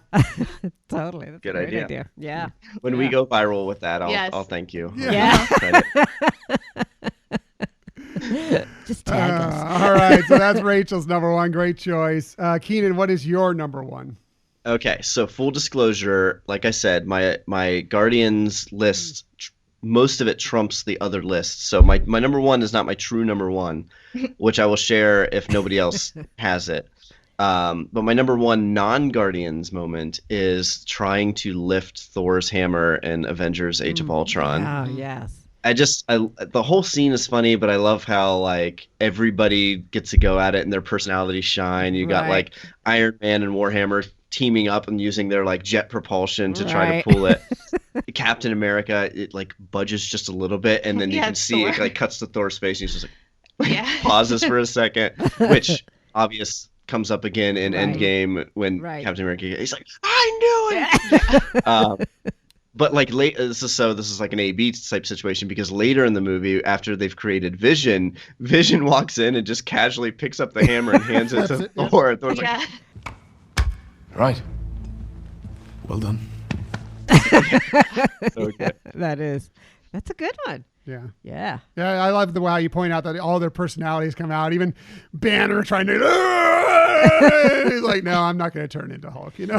Totally. That's Good a great idea. Yeah. When we go viral with that, Yes. I'll thank you. Yeah. Credit. Just tag us. All right, so that's Rachel's number one. Great choice. Keenan, what is your number one? Okay, so full disclosure, like I said, my Guardians list, most of it trumps the other lists. So my number one is not my true number one, which I will share if nobody else has it. But my number one non-Guardians moment is trying to lift Thor's hammer in Avengers: Age of Ultron. Oh, yes. The whole scene is funny, but I love how like everybody gets to go at it and their personalities shine. You got Right. like Iron Man and Warhammer teaming up and using their like jet propulsion to try Right. to pull it. Captain America, it like budges just a little bit, and then you Yeah, can see it Thor. like cuts to Thor's face. And he's just like Yeah. pauses for a second, which obvious comes up again in Right. Endgame when Right. Captain America, he's like, I knew it. But like this is like an A/B type situation, because later in the movie, after they've created Vision walks in and just casually picks up the hammer and hands it to That's it, yeah. Thor. And Thor's Yeah. Right. Well done. like, okay. That's a good one. Yeah. Yeah. Yeah, I love the way you point out that all their personalities come out. Even Banner trying to He's like, no, I'm not going to turn into Hulk. It's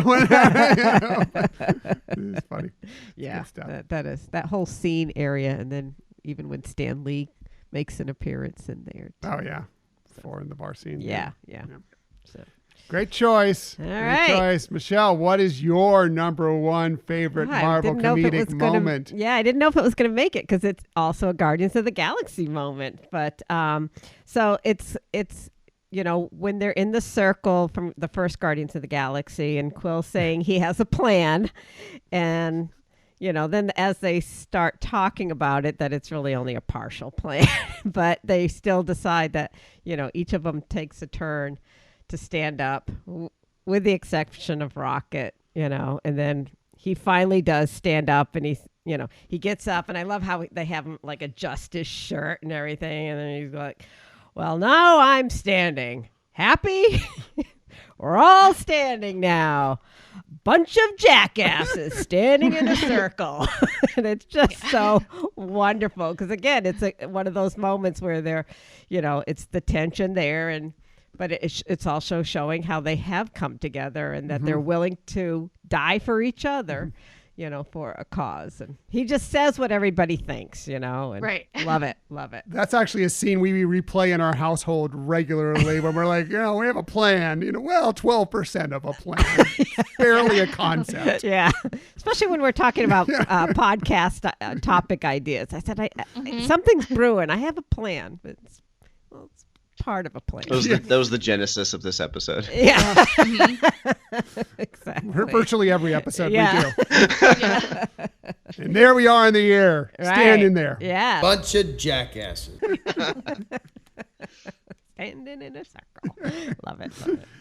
funny. Yeah, It's good stuff. that is that whole scene area, and then even when Stan Lee makes an appearance in there. Oh yeah, Thor in the bar scene. Yeah. So. Great choice. All Great right. choice. Michelle, what is your number one favorite Marvel comedic moment? I didn't know if it was going to make it because it's also a Guardians of the Galaxy moment. But so it's when they're in the circle from the first Guardians of the Galaxy and Quill's saying he has a plan, and then as they start talking about it, that it's really only a partial plan, but they still decide that each of them takes a turn to stand up, with the exception of Rocket, and then he finally does stand up, and he gets up, and I love how they have him like adjust his shirt and everything, and then he's like, well, now I'm standing. Happy? We're all standing now. Bunch of jackasses standing in a circle. And it's just so wonderful because, again, it's one of those moments where they're, it's the tension there, but it's also showing how they have come together and that they're willing to die for each other, for a cause. And he just says what everybody thinks, and right. Love it. That's actually a scene we replay in our household regularly when we're like, we have a plan, 12% of a plan. Barely a concept. Yeah. Especially when we're talking about podcast topic ideas. I said, something's brewing. I have a plan, but it's part of a plan. That was the genesis of this episode. Yeah. Exactly. Virtually every episode we do. Yeah. And there we are in the air, standing there. Yeah. Bunch of jackasses. Standing in a circle. Love it.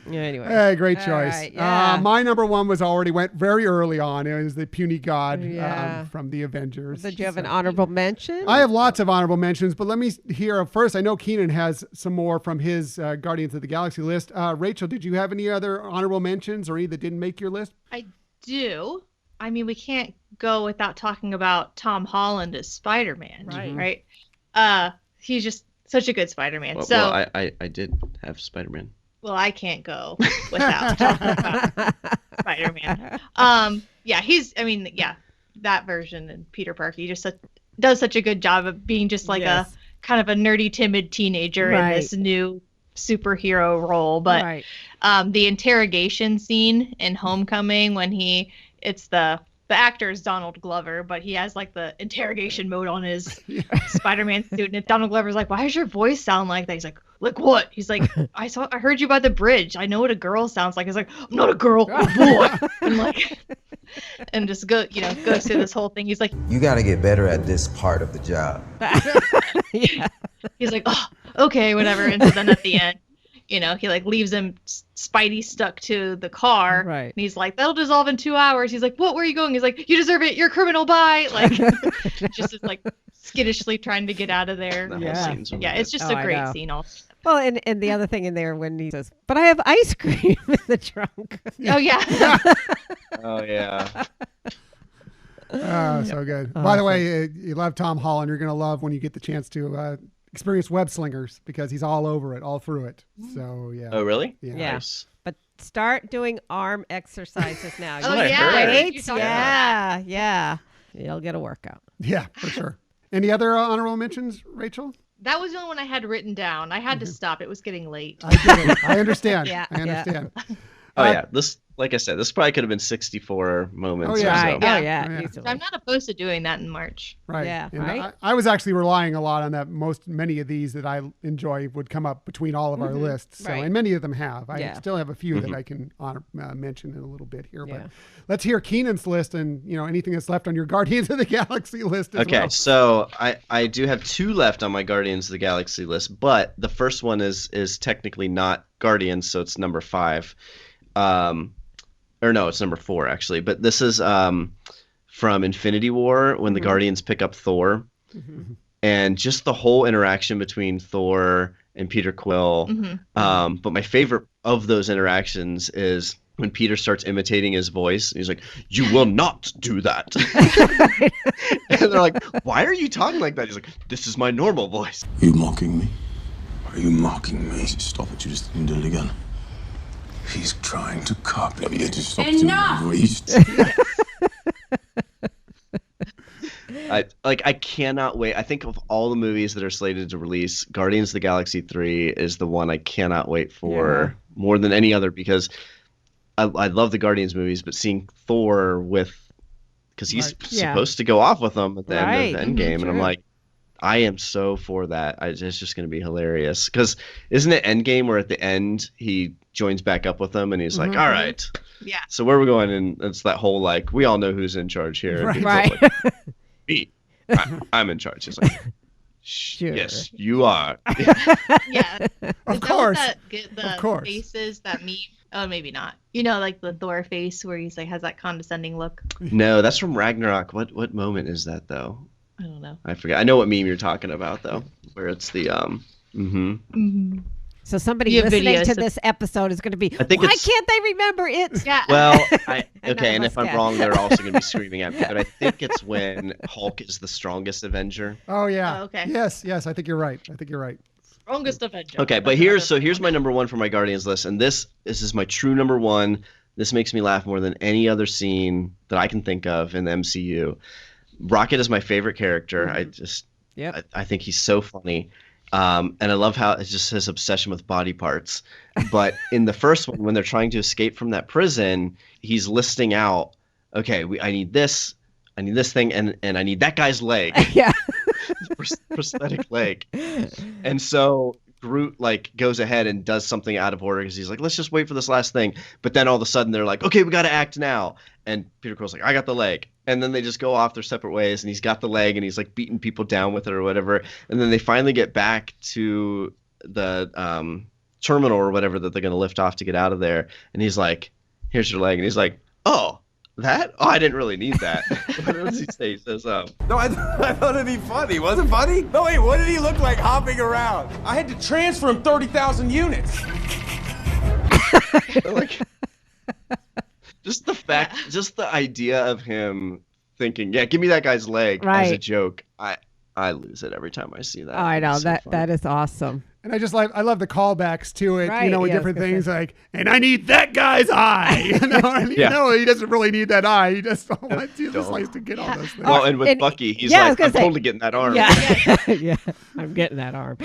Yeah, anyway. Hey, great choice. Right, yeah. My number one went very early on. It was the puny god from the Avengers. Did you have an honorable mention? I have lots of honorable mentions, but let me hear first. I know Keenan has some more from his Guardians of the Galaxy list. Rachel, did you have any other honorable mentions or any that didn't make your list? I do. I mean, we can't go without talking about Tom Holland as Spider-Man, right? He's just such a good Spider-Man. Well, I did have Spider-Man. Well, I can't go without talking about Spider-Man. That version and Peter Parker, he just does such a good job of being just like a kind of a nerdy, timid teenager in this new superhero role. But the interrogation scene in Homecoming when it's the actor is Donald Glover, but he has like the interrogation mode on his Spider-Man suit. And Donald Glover's like, why does your voice sound like that? He's like what? He's like, I heard you by the bridge. I know what a girl sounds like. He's like, I'm not a girl, I'm a boy. And just goes through this whole thing. He's like, You got to get better at this part of the job. He's like, oh, okay, whatever. And so then at the end, he like leaves him Spidey stuck to the car. Right. And he's like, that'll dissolve in 2 hours. He's like, what? Where are you going? He's like, you deserve it. You're a criminal. Bye. Like, just is like skittishly trying to get out of there. It's just a great scene. Also. Well, and the other thing in there when he says, but I have ice cream in the trunk. Oh, yeah. Oh, yeah. So good. By the way, you love Tom Holland. You're going to love when you get the chance to experience web slingers because he's all over it, all through it. So, yeah. Oh, really? Yeah. Nice. But start doing arm exercises now. Oh, yeah. Yeah. You'll get a workout. Yeah, for sure. Any other honorable mentions, Rachel? That was the only one I had written down. I had to stop. It was getting late. I get it. I understand. Yeah. I understand. Oh, yeah. This, like I said, this probably could have been 64 moments. Oh, yeah. Or so. Oh, yeah. So I'm not opposed to doing that in March. Right. Yeah, And right. I was actually relying a lot on that. Many of these that I enjoy would come up between all of our lists. So, Right. and many of them have. I Yeah. still have a few that I can mention in a little bit here. Yeah. But let's hear Keenan's list and anything that's left on your Guardians of the Galaxy list as well. Okay, so I do have 2 left on my Guardians of the Galaxy list, but the first one is technically not Guardians, so it's number 5. Or no, it's number 4 actually. But this is from Infinity War when the Guardians pick up Thor, and just the whole interaction between Thor and Peter Quill. But my favorite of those interactions is when Peter starts imitating his voice. He's like, "You will not do that." And they're like, "Why are you talking like that?" He's like, "This is my normal voice." Are you mocking me? Are you mocking me? Stop it, you just didn't do it again. He's trying to copy the edge of something Enough! erased. I cannot wait. I think of all the movies that are slated to release, Guardians of the Galaxy 3 is the one I cannot wait for more than any other, because I love the Guardians movies, but seeing Thor because he's supposed to go off with them at the end of Endgame, and I'm like, I am so for that. It's just going to be hilarious. Because isn't it Endgame where at the end he joins back up with them and he's like, all right. Yeah. So where are we going? And it's that whole like, we all know who's in charge here. Right. Like, me. I'm in charge. It's like, sure. Yes, you are. Yeah. Of course. Of course. Faces that meet. Oh, maybe not. You know, like the Thor face where he's like has that condescending look. No, that's from Ragnarok. What moment is that though? I don't know. I forget. I know what meme you're talking about though, where it's the So somebody listening to this episode is going to be, why can't they remember it? Yeah. Well, and if I'm wrong, they're also going to be screaming at me. But I think it's when Hulk is the strongest Avenger. Oh yeah. Oh, okay. Yes, I think you're right. Strongest Avenger. Okay, but here's my number one for my Guardians list, and this is my true number one. This makes me laugh more than any other scene that I can think of in the MCU. Rocket is my favorite character. I think he's so funny. And I love how it's just his obsession with body parts. But in the first one, when they're trying to escape from that prison, he's listing out, okay, I need this thing, and I need that guy's leg. Yeah. Prosthetic leg. And so Groot like goes ahead and does something out of order because he's like, let's just wait for this last thing. But then all of a sudden they're like, okay, we got to act now. And Peter Quill's like, I got the leg. And then they just go off their separate ways, and he's got the leg, and he's like beating people down with it or whatever. And then they finally get back to the terminal or whatever that they're going to lift off to get out of there. And he's like, here's your leg. And he's like, oh, that? Oh, I didn't really need that. What does he say? He says, No, I thought it'd be funny. Was it funny? No, wait, what did he look like hopping around? I had to transfer him 30,000 units. like, just the idea of him thinking, yeah, give me that guy's leg as a joke. I lose it every time I see that. Oh, I know. That is awesome. And I love the callbacks to it, with different things like, and I need that guy's eye. He doesn't really need that eye. He just wants to get all those things. Well, and with Bucky, he's like, I'm totally getting that arm. Yeah, I'm getting that arm.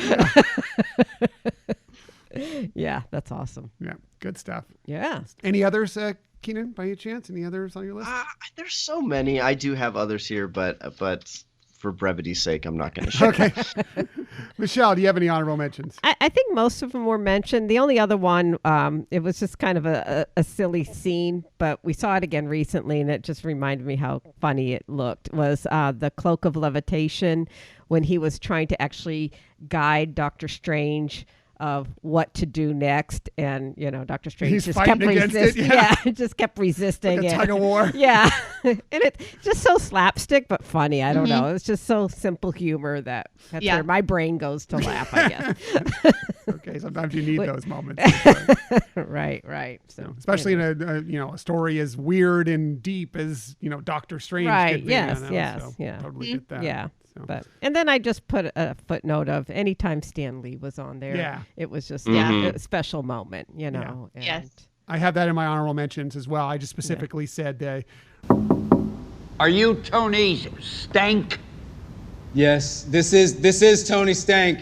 Yeah, that's awesome. Yeah, good stuff. Yeah. Any others, Keenan, by any chance? Any others on your list? There's so many. I do have others here, but for brevity's sake, I'm not going to share. Okay. Michelle, do you have any honorable mentions? I think most of them were mentioned. The only other one, it was just kind of a silly scene, but we saw it again recently, and it just reminded me how funny it looked, was the Cloak of Levitation, when he was trying to actually guide Doctor Strange of what to do next, and Doctor Strange just kept resisting. Just kept resisting. Like a tug of war. Yeah, and it's just so slapstick but funny. I don't know. It's just so simple humor that's where my brain goes to laugh, I guess. Okay, sometimes you need those moments. Right. So, especially in a story as weird and deep as Doctor Strange. Right. Could be, Yes. Totally get that. Yeah. So. And then I just put a footnote of anytime Stan Lee was on there, it was just a special moment, And yes. I have that in my honorable mentions as well. I just specifically said, "Are you Tony Stank?" Yes, this is Tony Stank.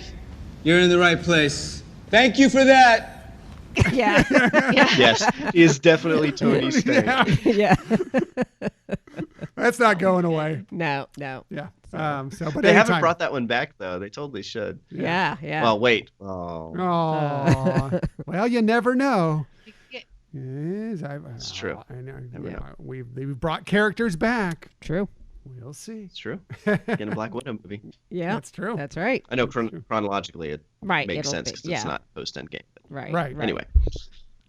You're in the right place. Thank you for that. Yeah. Yes, he is definitely Tony Stank. Yeah. That's not going away. No. Yeah. But they haven't brought that one back though. They totally should. Yeah. Well, wait. Oh. Well, you never know. Yes, it's true. I know. We've brought characters back. True. We'll see. It's true. In a Black Widow movie. Yeah, that's true. That's right. I know chronologically it makes sense because it's not post Endgame. Right. Anyway.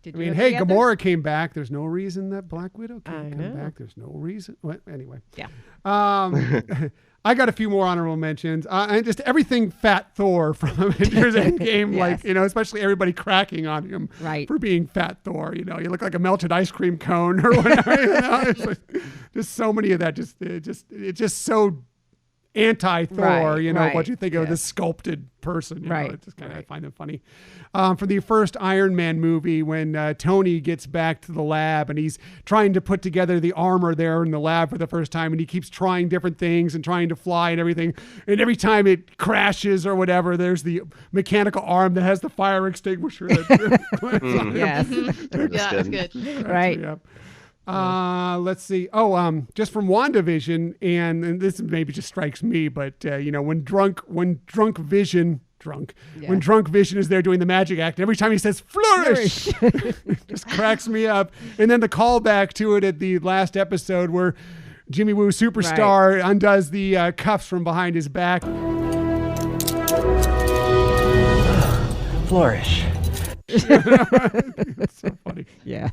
Hey, Gamora came back. There's no reason that Black Widow can't come back. There's no reason. Well, anyway. Yeah. I got a few more honorable mentions. And just everything Fat Thor from Avengers Endgame, especially everybody cracking on him for being Fat Thor. You look like a melted ice cream cone or whatever. It's just so many of that. It's just so anti-Thor, Right, what you think of yes. this sculpted person. Right, I just kind of find it funny. From the first Iron Man movie, when Tony gets back to the lab and he's trying to put together the armor there in the lab for the first time, and he keeps trying different things and trying to fly and everything. And every time it crashes or whatever, there's the mechanical arm that has the fire extinguisher. Yes. That's good. Right. Let's see. Just from WandaVision, and this maybe just strikes me, but when drunk Vision is there doing the magic act, and every time he says flourish, it just cracks me up. And then the callback to it at the last episode where Jimmy Woo Superstar undoes the cuffs from behind his back. Flourish. It's so funny. Yeah.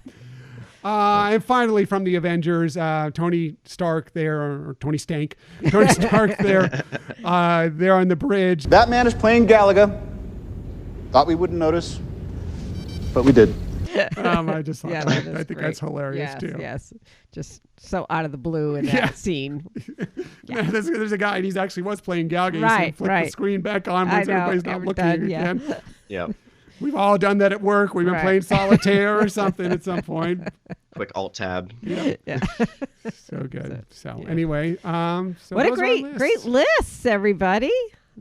And finally, from the Avengers, Tony Stark there, or Tony Stank, Tony Stark there, there on the bridge. That man is playing Galaga. Thought we wouldn't notice, but we did. I just thought that is I think great. that's hilarious Yes, too. Yes, just so out of the blue in that scene. Yeah. There's a guy, and he actually was playing Galaga. Right, So flip the screen back on I once know, everybody's not looking again. Yep. We've all done that at work. We've been playing solitaire or something at some point. Quick alt tab. Yeah. So good. So anyway, so what a those are our great list, everybody.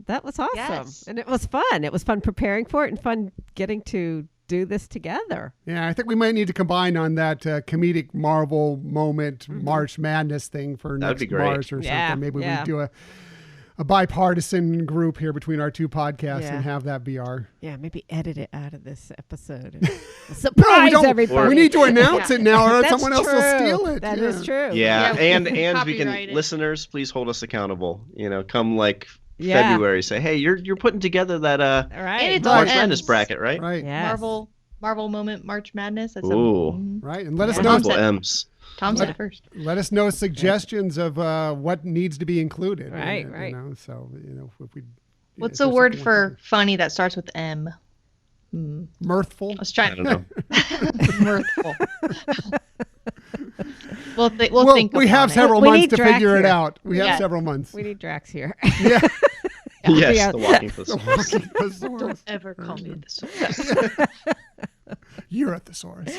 That was awesome. Yes. And it was fun. It was fun preparing for it and fun getting to do this together. Yeah, I think we might need to combine on that comedic Marvel moment March Madness thing for That'd next be great. March or Yeah, something. Maybe yeah. we do a bipartisan group here between our two podcasts and have that be our... Yeah, maybe edit it out of this episode. And surprise everybody. We need to announce it now, or That's someone else will true. steal it. That is true. Yeah, and we Copyright can it. listeners, please hold us accountable. Come like Yeah. February, say, hey, you're putting together that All right. And it's all March M's. Madness bracket, right? Right. Yes. Marvel moment March Madness. That's Ooh. Right, and let us Yeah. know. Multiple M's. Tom said it first. Let us know suggestions of what needs to be included. Right, and, right. So if we. What's if a there's word something for funny that starts with M? mirthful? I was I trying. don't know. Mirthful. we'll think. We have upon it. several We months need to Drac figure it here. out. We have Yeah. several months. We need Drax here. Yeah. Yes, the walking thesaurus. Don't ever call me a thesaurus. You're a thesaurus.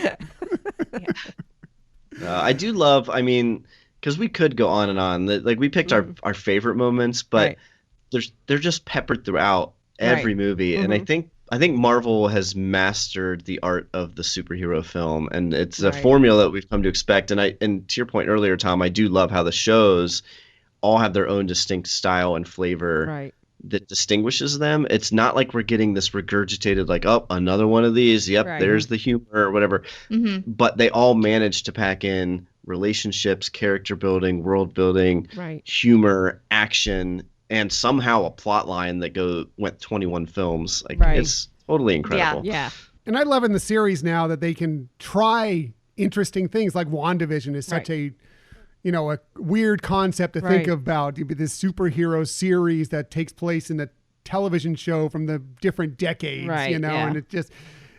I do love, because we could go on and on. Like we picked our favorite moments, but they're just peppered throughout every movie. And I think Marvel has mastered the art of the superhero film, and it's a formula that we've come to expect. And to your point earlier, Tom, I do love how the shows all have their own distinct style and flavor that distinguishes them. It's not like we're getting this regurgitated, like, oh, another one of these. Yep, there's the humor or whatever. But they all manage to pack in relationships, character building, world building, humor, action, and somehow a plot line that went 21 films. Like it's totally incredible. Yeah. And I love in the series now that they can try interesting things. Like WandaVision is such a weird concept to think about. This superhero series that takes place in a television show from the different decades, and it just,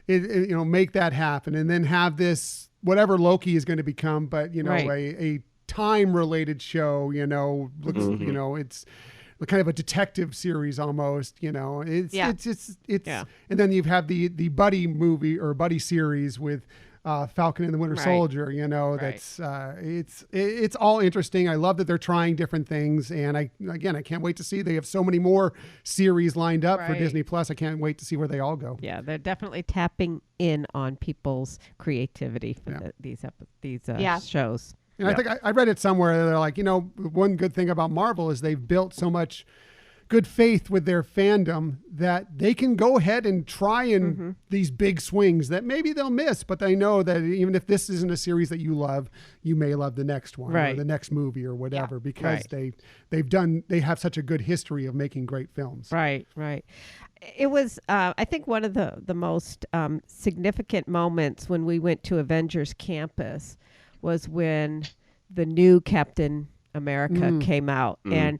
make that happen. And then have this, whatever Loki is going to become, but, a time-related show, looks, it's kind of a detective series almost, it's, and then you have the buddy movie or buddy series with Falcon and the Winter Soldier, that's it's all interesting. I love that they're trying different things, and I can't wait to see. They have so many more series lined up for Disney Plus. I can't wait to see where they all go. Yeah, they're definitely tapping in on people's creativity for these shows. And I think I read it somewhere. They're like, one good thing about Marvel is they've built so much good faith with their fandom that they can go ahead and try these big swings that maybe they'll miss, but they know that even if this isn't a series that you love, you may love the next one or the next movie or whatever, because they have such a good history of making great films. Right. It was, I think, one of the most significant moments when we went to Avengers Campus was when the new Captain America came out, and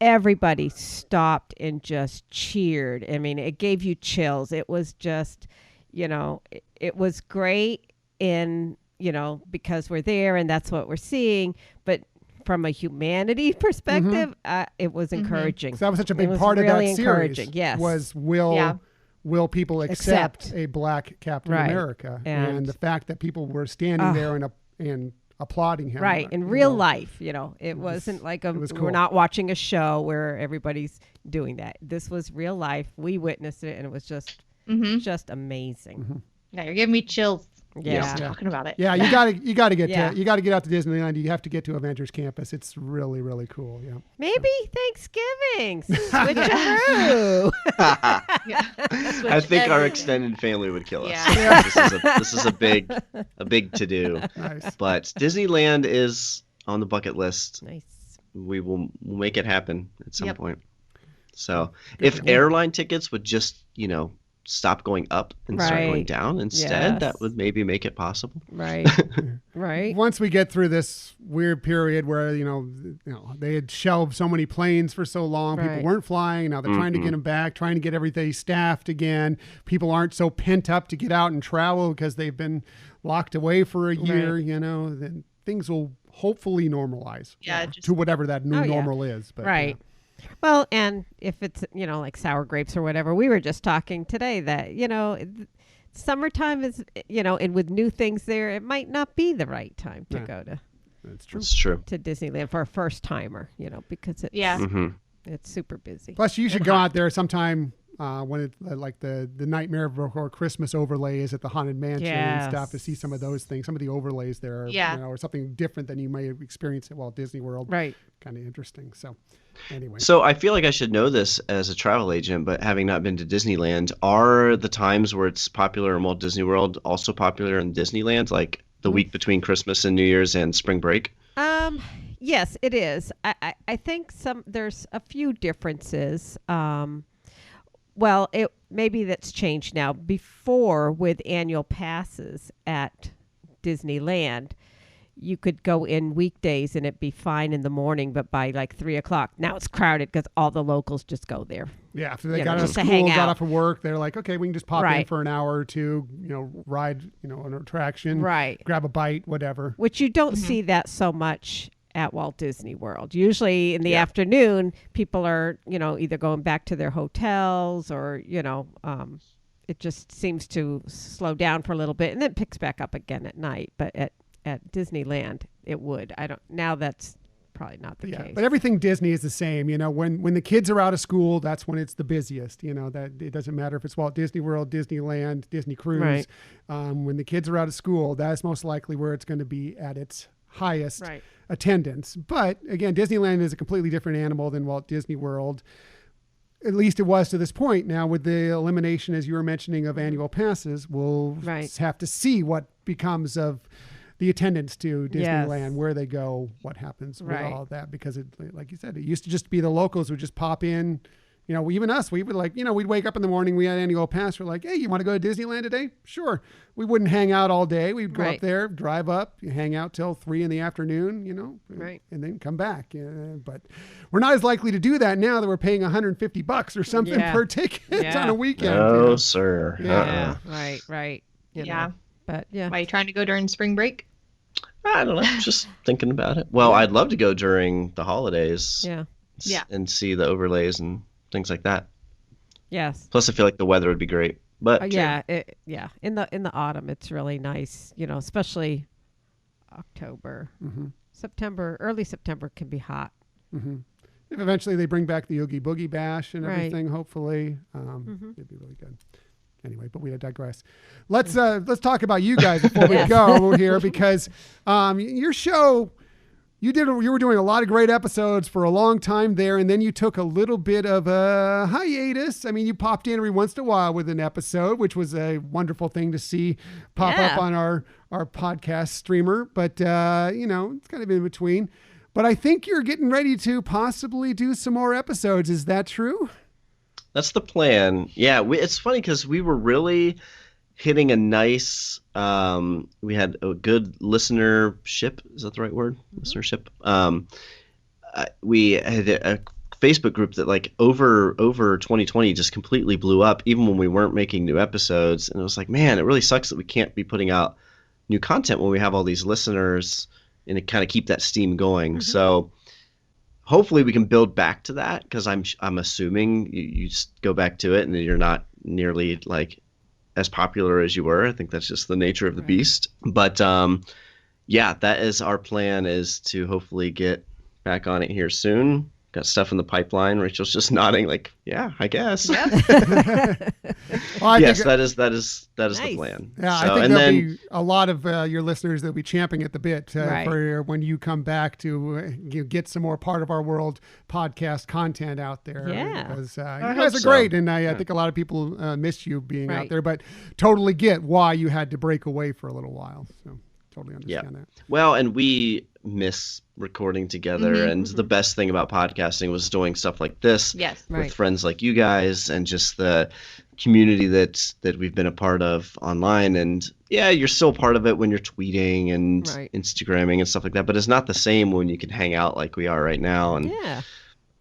everybody stopped and just cheered. I mean, it gave you chills. It was just, it was great because we're there and that's what we're seeing. But from a humanity perspective, it was encouraging. So that was such a It big was part of really that series. encouraging, yes. Was will people accept a black Captain Right. America? And- the fact that people were standing there and applauding him. Right. In real life, it wasn't like was cool. we're not watching a show where everybody's doing that. This was real life. We witnessed it, and it was just amazing. Now you're giving me chills. Yeah. Just talking about it. Yeah, you got to get Yeah. to you got to get out to Disneyland. You have to get to Avengers Campus. It's really really cool. Yeah. Maybe Thanksgiving. Switcheroo. I think our extended family would kill us. Yeah. This is a big to do. Nice. But Disneyland is on the bucket list. Nice. We'll make it happen at some Yep. point. So if airline tickets would just, stop going up and start going Right. down instead, Yes. that would maybe make it possible. Right. Right. Once we get through this weird period where they had shelved so many planes for so long, people Right. weren't flying. Now they're trying to get them back, trying to get everything staffed again. People aren't so pent up to get out and travel because they've been locked away for a year. Right. Then things will hopefully normalize. Yeah, to whatever that new Oh, yeah. normal is. But, Right. Well, and if it's, like sour grapes or whatever, we were just talking today that, summertime is, and with new things there, it might not be the right time to go to That's true. It's true. to Disneyland for a first timer, because it's, it's super busy. Plus, you should go out there sometime when it's like the Nightmare Before Christmas overlay is at the Haunted Mansion and stuff to see some of those things. Some of the overlays there, or something different than you may have experienced at Walt Disney World. Right. Kind of interesting. So, anyway. So I feel like I should know this as a travel agent, but having not been to Disneyland, are the times where it's popular in Walt Disney World also popular in Disneyland, like the week between Christmas and New Year's and spring break? Yes, it is. I think there's a few differences. Well, maybe that's changed now. Before, with annual passes at Disneyland, you could go in weekdays and it'd be fine in the morning, but by like 3:00, now it's crowded because all the locals just go there. Yeah, after they got out of just to school, hang got out. off of work, they're like, okay, we can just pop in Right. for an hour or two, ride, an attraction, Right. grab a bite, whatever. Which you don't see that so much at Walt Disney World. Usually in the afternoon, people are, either going back to their hotels or, it just seems to slow down for a little bit and then picks back up again at night. But at Disneyland, it would. Now that's probably not the case. But everything Disney is the same. When the kids are out of school, that's when it's the busiest. That it doesn't matter if it's Walt Disney World, Disneyland, Disney Cruise. Right. When the kids are out of school, that's most likely where it's going to be at its highest Right. attendance. But again, Disneyland is a completely different animal than Walt Disney World. At least it was to this point. Now, with the elimination, as you were mentioning, of annual passes, we'll have to see what becomes of the attendance to Disneyland, where they go, what happens with all of that. Because, like you said, it used to just be the locals would just pop in. Even us, we would we'd wake up in the morning, we had annual pass. We're like, hey, you want to go to Disneyland today? Sure. We wouldn't hang out all day. We'd go up there, drive up, hang out till 3 p.m, Right. and then come back. But we're not as likely to do that now that we're paying $150 or something per ticket on a weekend. No, sir. Yeah. Right. But Why are you trying to go during spring break? I don't know. Just thinking about it. Well, I'd love to go during the holidays. Yeah. And see the overlays and things like that. Yes. Plus, I feel like the weather would be great. But In the autumn, it's really nice. Especially October, September, early September can be hot. Mm-hmm. If eventually they bring back the Oogie Boogie Bash and Right. everything, hopefully, it'd be really good. Anyway, but we digress. Let's talk about you guys before we go here, because your show, you were doing a lot of great episodes for a long time there, and then you took a little bit of a hiatus. I mean, you popped in every once in a while with an episode, which was a wonderful thing to see pop up on our podcast streamer. But it's kind of in between. But I think you're getting ready to possibly do some more episodes. Is that true? That's the plan. Yeah, it's funny because we were really hitting a nice. We had a good listenership. Is that the right word? Listenership. We had a Facebook group that over 2020 just completely blew up, even when we weren't making new episodes. And it was like, man, it really sucks that we can't be putting out new content when we have all these listeners and kind of keep that steam going. So hopefully we can build back to that, because I'm assuming you just go back to it and you're not nearly like as popular as you were. I think that's just the nature of the beast. But yeah, that is our plan, is to hopefully get back on it here soon. Got stuff in the pipeline. Rachel's just nodding like, yeah, I guess. Well, Yes, that is the plan. Yeah, So, I think and there'll then be a lot of your listeners that'll be champing at the bit for when you come back to get some more Part of Our World podcast content out there. Yeah. Because you hope guys are so. great, and I think a lot of people miss you being out there, but totally get why you had to break away for a little while. So totally understand that. Well, and we miss recording together, and the best thing about podcasting was doing stuff like this with friends like you guys, and just the community that we've been a part of online. And yeah, you're still part of it when you're tweeting and Instagramming and stuff like that, but it's not the same when you can hang out like we are right now. And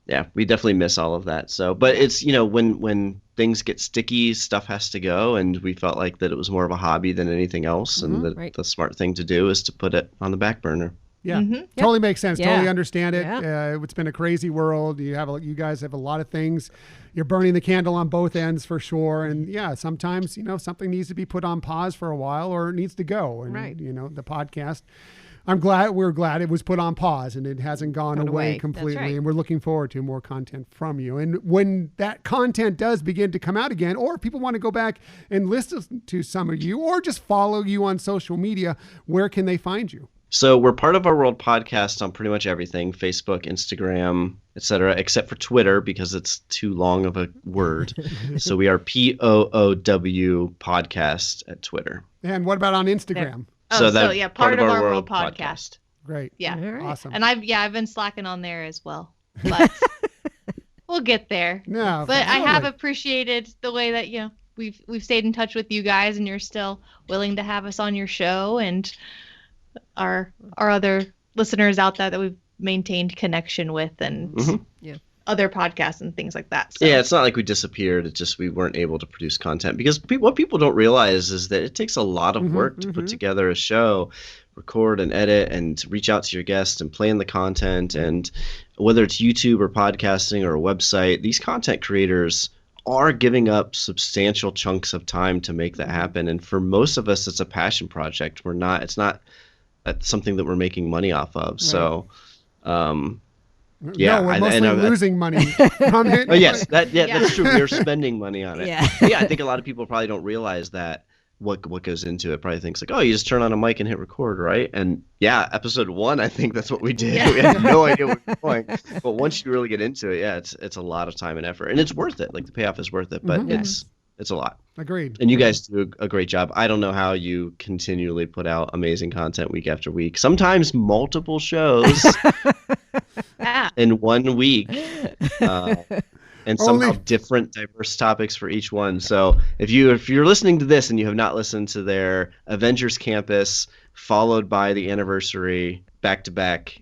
yeah, we definitely miss all of that. So, but it's, when things get sticky, stuff has to go, and we felt like that it was more of a hobby than anything else, and the smart thing to do is to put it on the back burner. Yeah, totally makes sense. Totally understand it. It's been a crazy world. You guys have a lot of things. You're burning the candle on both ends for sure. And yeah, sometimes, something needs to be put on pause for a while, or it needs to go. And, the podcast, we're glad it was put on pause and it hasn't gone away completely. Right. And we're looking forward to more content from you. And when that content does begin to come out again, or if people want to go back and listen to some of you, or just follow you on social media, where can they find you? So we're Part of Our World podcast on pretty much everything: Facebook, Instagram, etc., except for Twitter, because it's too long of a word. So we are POOW podcast at Twitter. And what about on Instagram? Part of Our World podcast. Great. Yeah. Right. Awesome. And I've been slacking on there as well, but we'll get there. No, but I have appreciated the way that we've stayed in touch with you guys, and you're still willing to have us on your show, and our other listeners out there that we've maintained connection with, and other podcasts and things like that. So. Yeah, it's not like we disappeared. It's just we weren't able to produce content, because what people don't realize is that it takes a lot of work to put together a show, record and edit and reach out to your guests and plan the content. And whether it's YouTube or podcasting or a website, these content creators are giving up substantial chunks of time to make that happen. And for most of us, it's a passion project. It's not something that we're making money off of. Right. So, yeah, we're mostly losing money from it. Oh, yes, that's true. We're spending money on it. Yeah, I think a lot of people probably don't realize that what goes into it. Probably thinks like, oh, you just turn on a mic and hit record, right? And yeah, episode 1, I think that's what we did. Yeah. We had no idea where we were going. But once you really get into it, yeah, it's a lot of time and effort, and it's worth it. Like, the payoff is worth it, but it's a lot. Agreed. And you guys do a great job. I don't know how you continually put out amazing content week after week. Sometimes multiple shows in 1 week. And somehow different diverse topics for each one. So if you're listening to this and you have not listened to their Avengers Campus, followed by the anniversary back to back,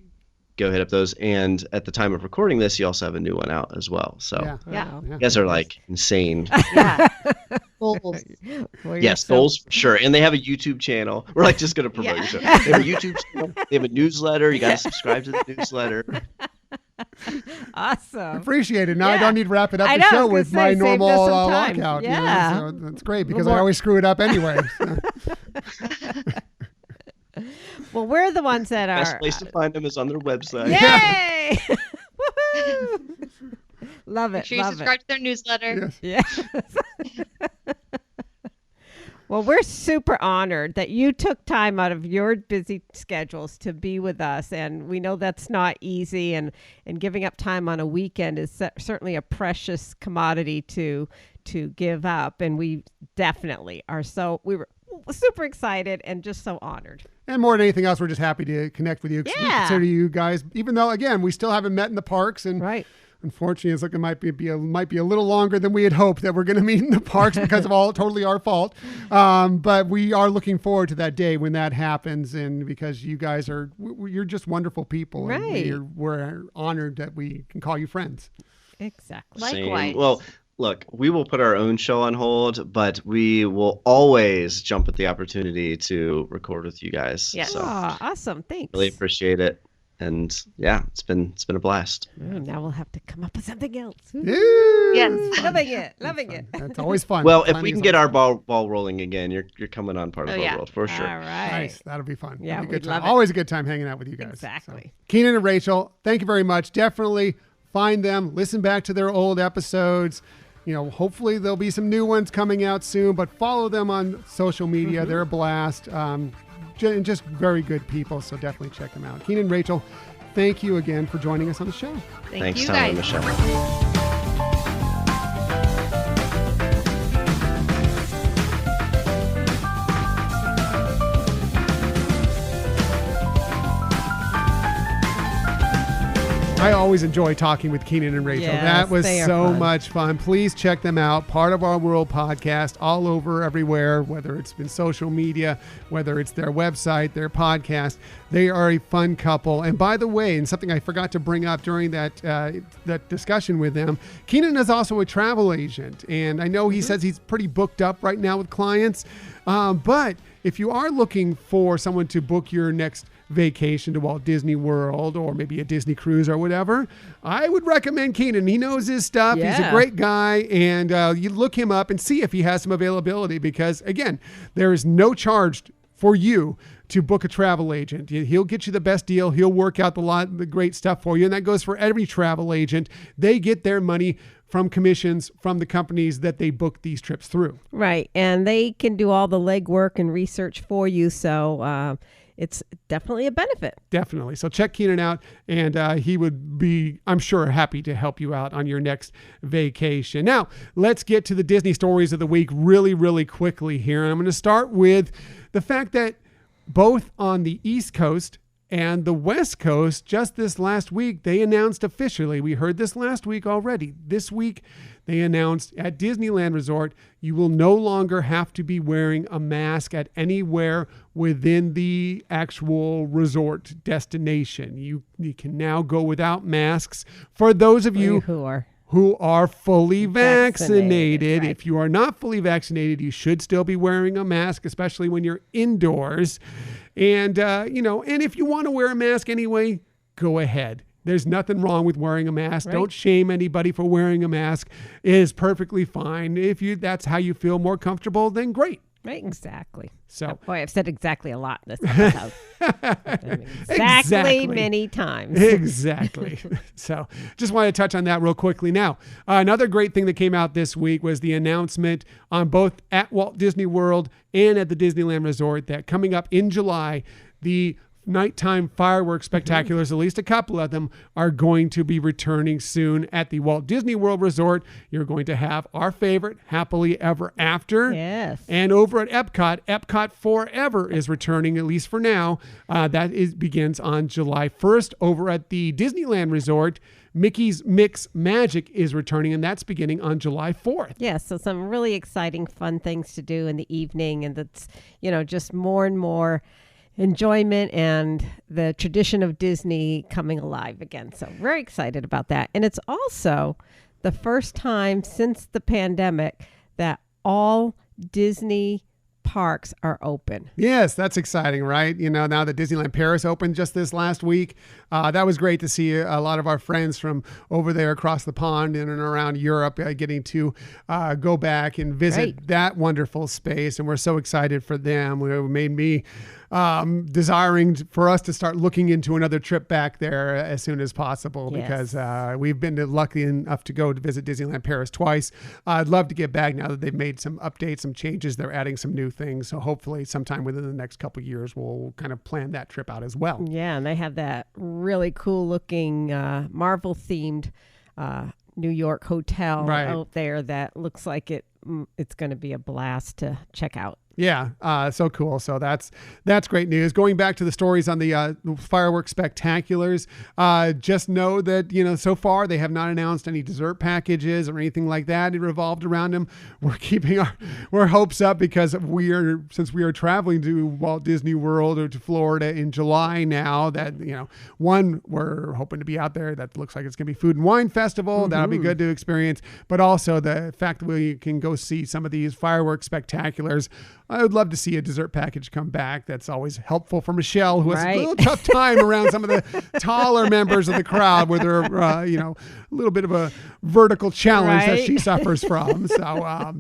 go hit up those. And at the time of recording this, you also have a new one out as well. So you guys are like insane. Goals. Yes, goals for sure. And they have a YouTube channel. We're like just going to promote your show. They have a YouTube channel. They have a newsletter. You got to subscribe to the newsletter. Awesome. Appreciate it. Now I don't need to wrap it up the show with my normal lockout. Yeah. So that's great, because I always screw it up anyway. So. Well, we're the ones that are. Best place to find them is on their website. Yay! Woohoo! Love it. Make sure you subscribe to their newsletter. Yes. Well, we're super honored that you took time out of your busy schedules to be with us. And we know that's not easy. And giving up time on a weekend is certainly a precious commodity to give up. And we definitely are. So we were super excited and just so honored. And more than anything else, we're just happy to connect with you. Yeah. Consider you guys, even though, again, we still haven't met in the parks. And unfortunately, it's like it might be a little longer than we had hoped that we're going to meet in the parks because of totally our fault. But we are looking forward to that day when that happens, and because you guys you're just wonderful people, and we're honored that we can call you friends. Exactly. Likewise. Well, look, we will put our own show on hold, but we will always jump at the opportunity to record with you guys. Yes. So Awesome. Thanks. really appreciate it. And yeah, it's been a blast. Now we'll have to come up with something else. Yes. Loving it. That's always fun. Well, if Planning we is can get always our ball rolling again, you're coming on part of our world for sure. All right. nice. That'll be fun. Yeah, That'll be a we'd good time. love it. Always a good time hanging out with you guys. Exactly. So. Keenan and Rachel, thank you very much. Definitely find them. Listen back to their old episodes. Hopefully there'll be some new ones coming out soon, but follow them on social media. They're a blast. Just very good people, so definitely check them out. Keenan and Rachel, thank you again for joining us on the show. Thanks, you Tom and guys. Michelle. I always enjoy talking with Keenan and Rachel. Yes, that was they are so fun. much fun. Please check them out. Part of Our World podcast, all over, everywhere, whether it's been social media, whether it's their website, their podcast. They are a fun couple. And by the way, and something I forgot to bring up during that discussion with them, Keenan is also a travel agent. And I know he says he's pretty booked up right now with clients. But if you are looking for someone to book your next vacation to Walt Disney World or maybe a Disney cruise or whatever, I would recommend Keenan. He knows his stuff. He's a great guy, and you look him up and see if he has some availability, because again, there is no charge for you to book a travel agent. He'll get you the best deal. He'll work out the great stuff for you, and that goes for every travel agent. They get their money from commissions from the companies that they book these trips through. Right. And they can do all the legwork and research for you. So it's definitely a benefit. Definitely. So check Keenan out, and he would be, I'm sure, happy to help you out on your next vacation. Now, let's get to the Disney stories of the week really, really quickly here. And I'm going to start with the fact that both on the East Coast and the West Coast, just this last week, they announced officially, we heard this last week already, this week they announced at Disneyland Resort, you will no longer have to be wearing a mask at anywhere within the actual resort destination. You can now go without masks for those of you who are fully vaccinated. Right. If you are not fully vaccinated, you should still be wearing a mask, especially when you're indoors. And, and if you want to wear a mask anyway, go ahead. There's nothing wrong with wearing a mask. Right. Don't shame anybody for wearing a mask. It is perfectly fine. If that's how you feel more comfortable, then great. Right, exactly. So, boy, I've said exactly a lot in this episode. exactly many times. Exactly. So just want to touch on that real quickly. Now, another great thing that came out this week was the announcement on both at Walt Disney World and at the Disneyland Resort that coming up in July, the nighttime fireworks spectaculars, at least a couple of them, are going to be returning soon at the Walt Disney World Resort. You're going to have our favorite, Happily Ever After. Yes. And over at Epcot Forever is returning, at least for now. Begins on July 1st. Over at the Disneyland Resort, Mickey's Mix Magic is returning, and that's beginning on July 4th. Yeah, so some really exciting, fun things to do in the evening, and that's, just more and more enjoyment and the tradition of Disney coming alive again. So very excited about that. And it's also the first time since the pandemic that all Disney parks are open. Yes, that's exciting, right? Now that Disneyland Paris opened just this last week, that was great to see a lot of our friends from over there across the pond in and around Europe getting to go back and visit that wonderful space. And we're so excited for them. It made me desiring for us to start looking into another trip back there as soon as possible, because we've been lucky enough to go to visit Disneyland Paris twice. I'd love to get back now that they've made some updates, some changes. They're adding some new things. So hopefully sometime within the next couple of years, we'll kind of plan that trip out as well. Yeah, and they have that really cool looking Marvel themed New York hotel out there that looks like it's going to be a blast to check out. Yeah, so cool. So that's great news. Going back to the stories on the fireworks spectaculars, just know that, so far they have not announced any dessert packages or anything like that. It revolved around them. We're keeping our hopes up because since we are traveling to Walt Disney World or to Florida in July now, that, one, we're hoping to be out there. That looks like it's going to be Food and Wine Festival. That'll be good to experience. But also the fact that we can go see some of these fireworks spectaculars. I would love to see a dessert package come back. That's always helpful for Michelle, who has a little tough time around some of the taller members of the crowd where they're, a little bit of a vertical challenge that she suffers from. So,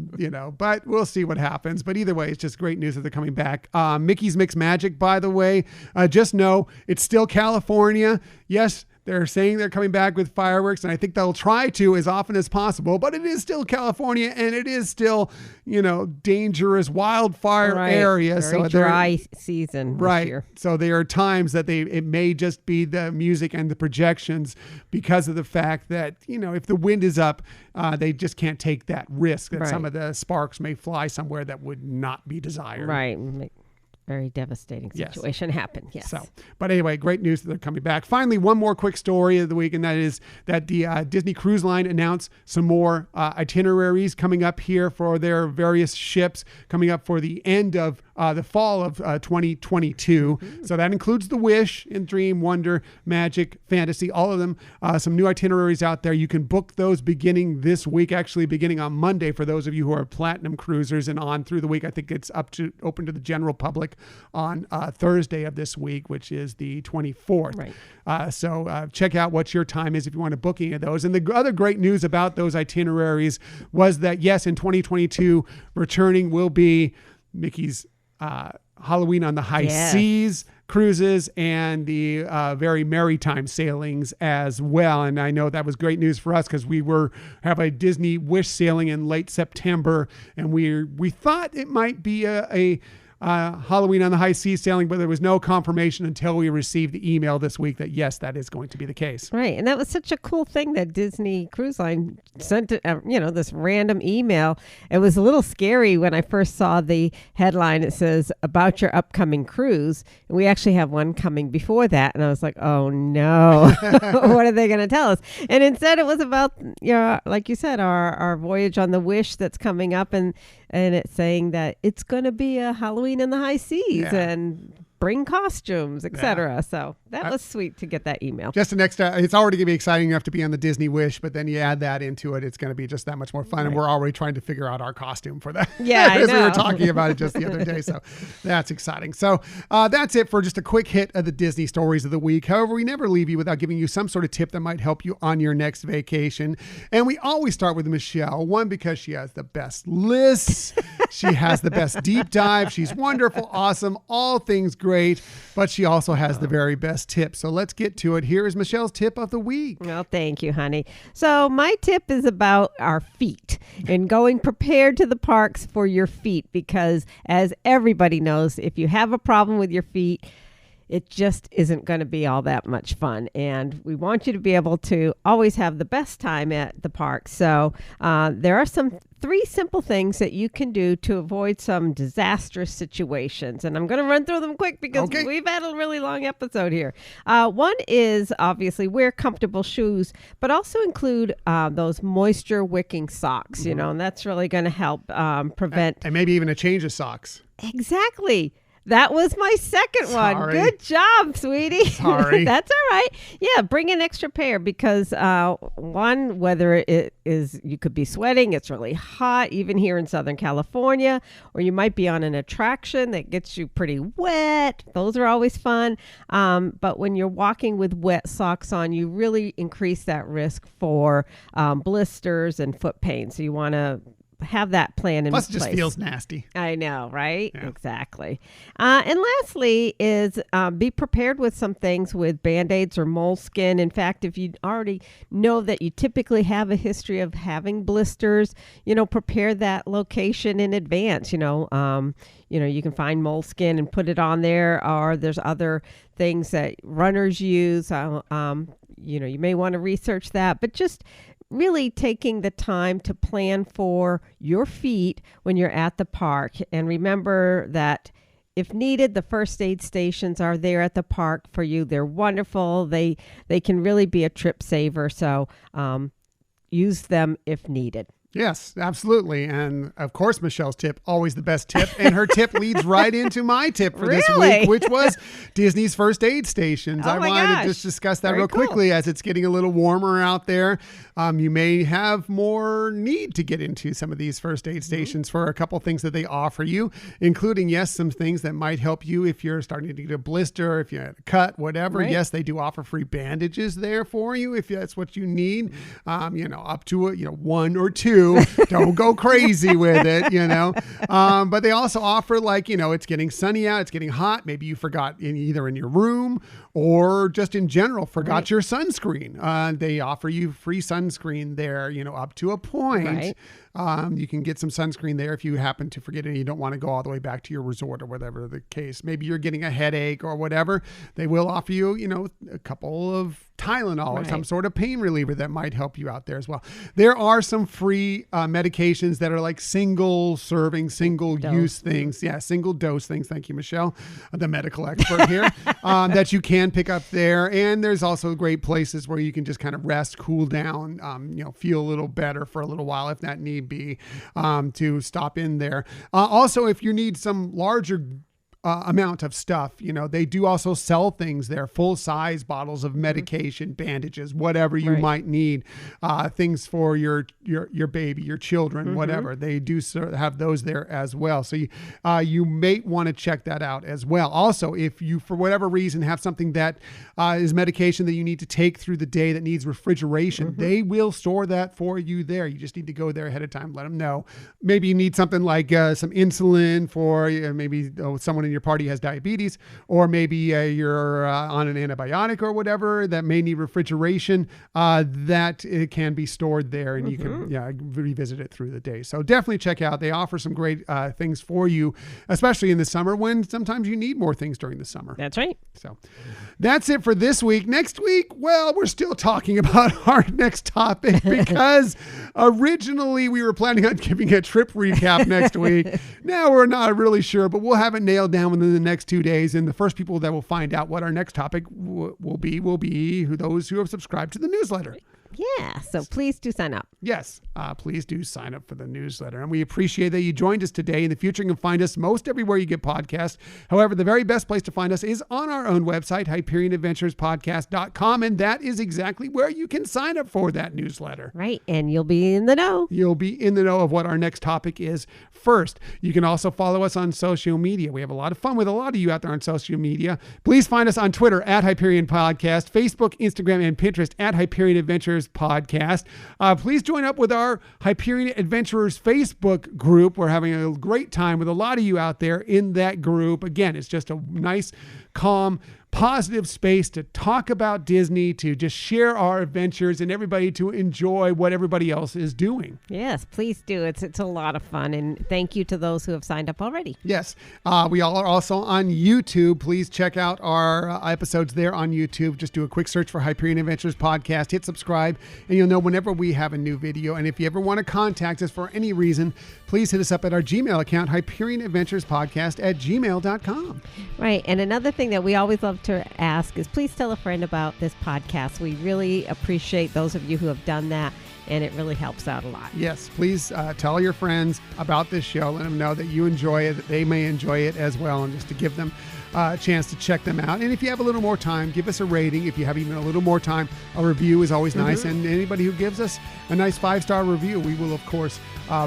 but we'll see what happens. But either way, it's just great news that they're coming back. Mickey's Mixed Magic, by the way, just know it's still California. Yes, they're saying they're coming back with fireworks, and I think they'll try to as often as possible, but it is still California, and it is still, dangerous wildfire area. Very dry season this year. So there are times that it may just be the music and the projections because of the fact that, if the wind is up, they just can't take that risk that some of the sparks may fly somewhere that would not be desired. Right. Very devastating situation happened. Yes. So, but anyway, great news that they're coming back. Finally, one more quick story of the week, and that is that the Disney Cruise Line announced some more itineraries coming up here for their various ships coming up for the end of the fall of 2022. Mm-hmm. So that includes the Wish and Dream, Wonder, Magic, Fantasy, all of them. Some new itineraries out there. You can book those beginning this week, actually beginning on Monday for those of you who are Platinum cruisers, and on through the week. I think it's open to the general public on Thursday of this week, which is the 24th. Right. So check out what your time is if you want to book any of those. And the other great news about those itineraries was that, yes, in 2022, returning will be Mickey's Halloween on the High Seas cruises and the very maritime sailings as well. And I know that was great news for us because we have a Disney Wish sailing in late September, and we thought it might be a Halloween on the High Seas sailing, but there was no confirmation until we received the email this week that yes, that is going to be the case. Right. And that was such a cool thing that Disney Cruise Line sent, this random email. It was a little scary when I first saw the headline. It says about your upcoming cruise. And we actually have one coming before that. And I was like, oh no, what are they going to tell us? And instead it was about, like you said, our voyage on the Wish that's coming up, and it's saying that it's going to be a Halloween in the high seas and bring costumes, etc. Yeah. So that was sweet to get that email. Just it's already going to be exciting enough to be on the Disney Wish, but then you add that into it, it's going to be just that much more fun. Right. And we're already trying to figure out our costume for that. Yeah, as we were talking about it just the other day. So that's exciting. So that's it for just a quick hit of the Disney stories of the week. However, we never leave you without giving you some sort of tip that might help you on your next vacation. And we always start with Michelle. One, because she has the best lists. She has the best deep dive. She's wonderful, awesome, all things great, but she also has the very best tips. So let's get to it. Here is Michelle's tip of the week. Well, thank you, honey. So my tip is about our feet and going prepared to the parks for your feet, because as everybody knows, if you have a problem with your feet, it just isn't going to be all that much fun. And we want you to be able to always have the best time at the park. So there are three simple things that you can do to avoid some disastrous situations. And I'm going to run through them quick because we've had a really long episode here. One is obviously wear comfortable shoes, but also include those moisture wicking socks, and that's really going to help prevent. And maybe even a change of socks. Exactly. That was my second one. Good job, sweetie. Sorry. That's all right. Yeah, bring an extra pair because one, whether it is you could be sweating, it's really hot, even here in Southern California, or you might be on an attraction that gets you pretty wet. Those are always fun. But when you're walking with wet socks on, you really increase that risk for blisters and foot pain. So you want to have that plan in place. Plus, it just feels nasty. I know, right? Yeah. Exactly. And lastly is be prepared with some things with Band-Aids or moleskin. In fact, if you already know that you typically have a history of having blisters, prepare that location in advance. You can find moleskin and put it on there, or there's other things that runners use. You may want to research that, but just really taking the time to plan for your feet when you're at the park. And remember that if needed, the first aid stations are there at the park for you. They're wonderful. They can really be a trip saver. So use them if needed. Yes, absolutely. And of course, Michelle's tip, always the best tip. And her tip leads right into my tip for this week, which was Disney's first aid stations. I wanted to just discuss that real quickly as it's getting a little warmer out there. You may have more need to get into some of these first aid stations for a couple things that they offer you, including, yes, some things that might help you if you're starting to get a blister, if you had a cut, whatever. Right. Yes, they do offer free bandages there for you if that's what you need, up to, 1 or 2. Don't go crazy with it, but they also offer it's getting sunny out, it's getting hot. Maybe you forgot either in your room or just in general forgot your sunscreen. They offer you free sunscreen there, up to a point. Right. You can get some sunscreen there if you happen to forget it and you don't want to go all the way back to your resort or whatever the case. Maybe you're getting a headache or whatever. They will offer you, a couple of Tylenol or some sort of pain reliever that might help you out there as well. There are some free medications that are like single serving, single use things. Yeah, single dose things. Thank you, Michelle, the medical expert here, that you can pick up there. And there's also great places where you can just kind of rest, cool down, feel a little better for a little while if that need be, to stop in there. Also, if you need some larger amount of stuff, they do also sell things there, full size bottles of medication, bandages, whatever you might need, things for your baby, your children, whatever. They do have those there as well. So you may want to check that out as well. Also, if you, for whatever reason, have something that is medication that you need to take through the day that needs refrigeration, they will store that for you there. You just need to go there ahead of time, let them know. Maybe you need something like some insulin for maybe someone in your party has diabetes, or maybe you're on an antibiotic or whatever that may need refrigeration, that it can be stored there and you can revisit it through the day. So definitely check out. They offer some great things for you, especially in the summer when sometimes you need more things during the summer. That's right. So that's it for this week. Next week, well, we're still talking about our next topic because originally we were planning on giving a trip recap next week. Now we're not really sure, but we'll have it nailed down within the next 2 days. And the first people that will find out what our next topic will be those who have subscribed to the newsletter. Yeah, so please do sign up. Yes, please do sign up for the newsletter. And we appreciate that you joined us today. In the future, you can find us most everywhere you get podcasts. However, the very best place to find us is on our own website, HyperionAdventuresPodcast.com. And that is exactly where you can sign up for that newsletter. Right, and you'll be in the know. You'll be in the know of what our next topic is first. You can also follow us on social media. We have a lot of fun with a lot of you out there on social media. Please find us on Twitter at Hyperion Podcast, Facebook, Instagram, and Pinterest at Hyperion Adventures Podcast. Please join up with our Hyperion Adventurers Facebook group. We're having a great time with a lot of you out there in that group. Again, it's just a nice, calm, positive space to talk about Disney, to just share our adventures and everybody to enjoy what everybody else is doing. Yes, please do. It's a lot of fun. And thank you to those who have signed up already. Yes. We all are also on YouTube. Please check out our episodes there on YouTube. Just do a quick search for Hyperion Adventures Podcast. Hit subscribe and you'll know whenever we have a new video. And if you ever want to contact us for any reason, please hit us up at our Gmail account, HyperionAdventuresPodcast@gmail.com. Right. And another thing that we always love to ask is please tell a friend about this podcast. We really appreciate those of you who have done that, and it really helps out a lot. Yes, please tell your friends about this show. Let them know that you enjoy it, that they may enjoy it as well, and just to give them a chance to check them out. And if you have a little more time, give us a rating. If you have even a little more time, a review is always nice. And anybody who gives us a nice 5-star review, we will, of course,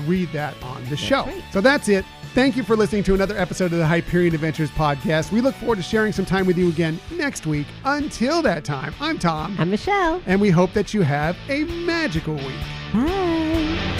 read that on the show. Right. So that's it. Thank you for listening to another episode of the Hyperion Adventures Podcast. We look forward to sharing some time with you again next week. Until that time, I'm Tom. I'm Michelle. And we hope that you have a magical week. Bye.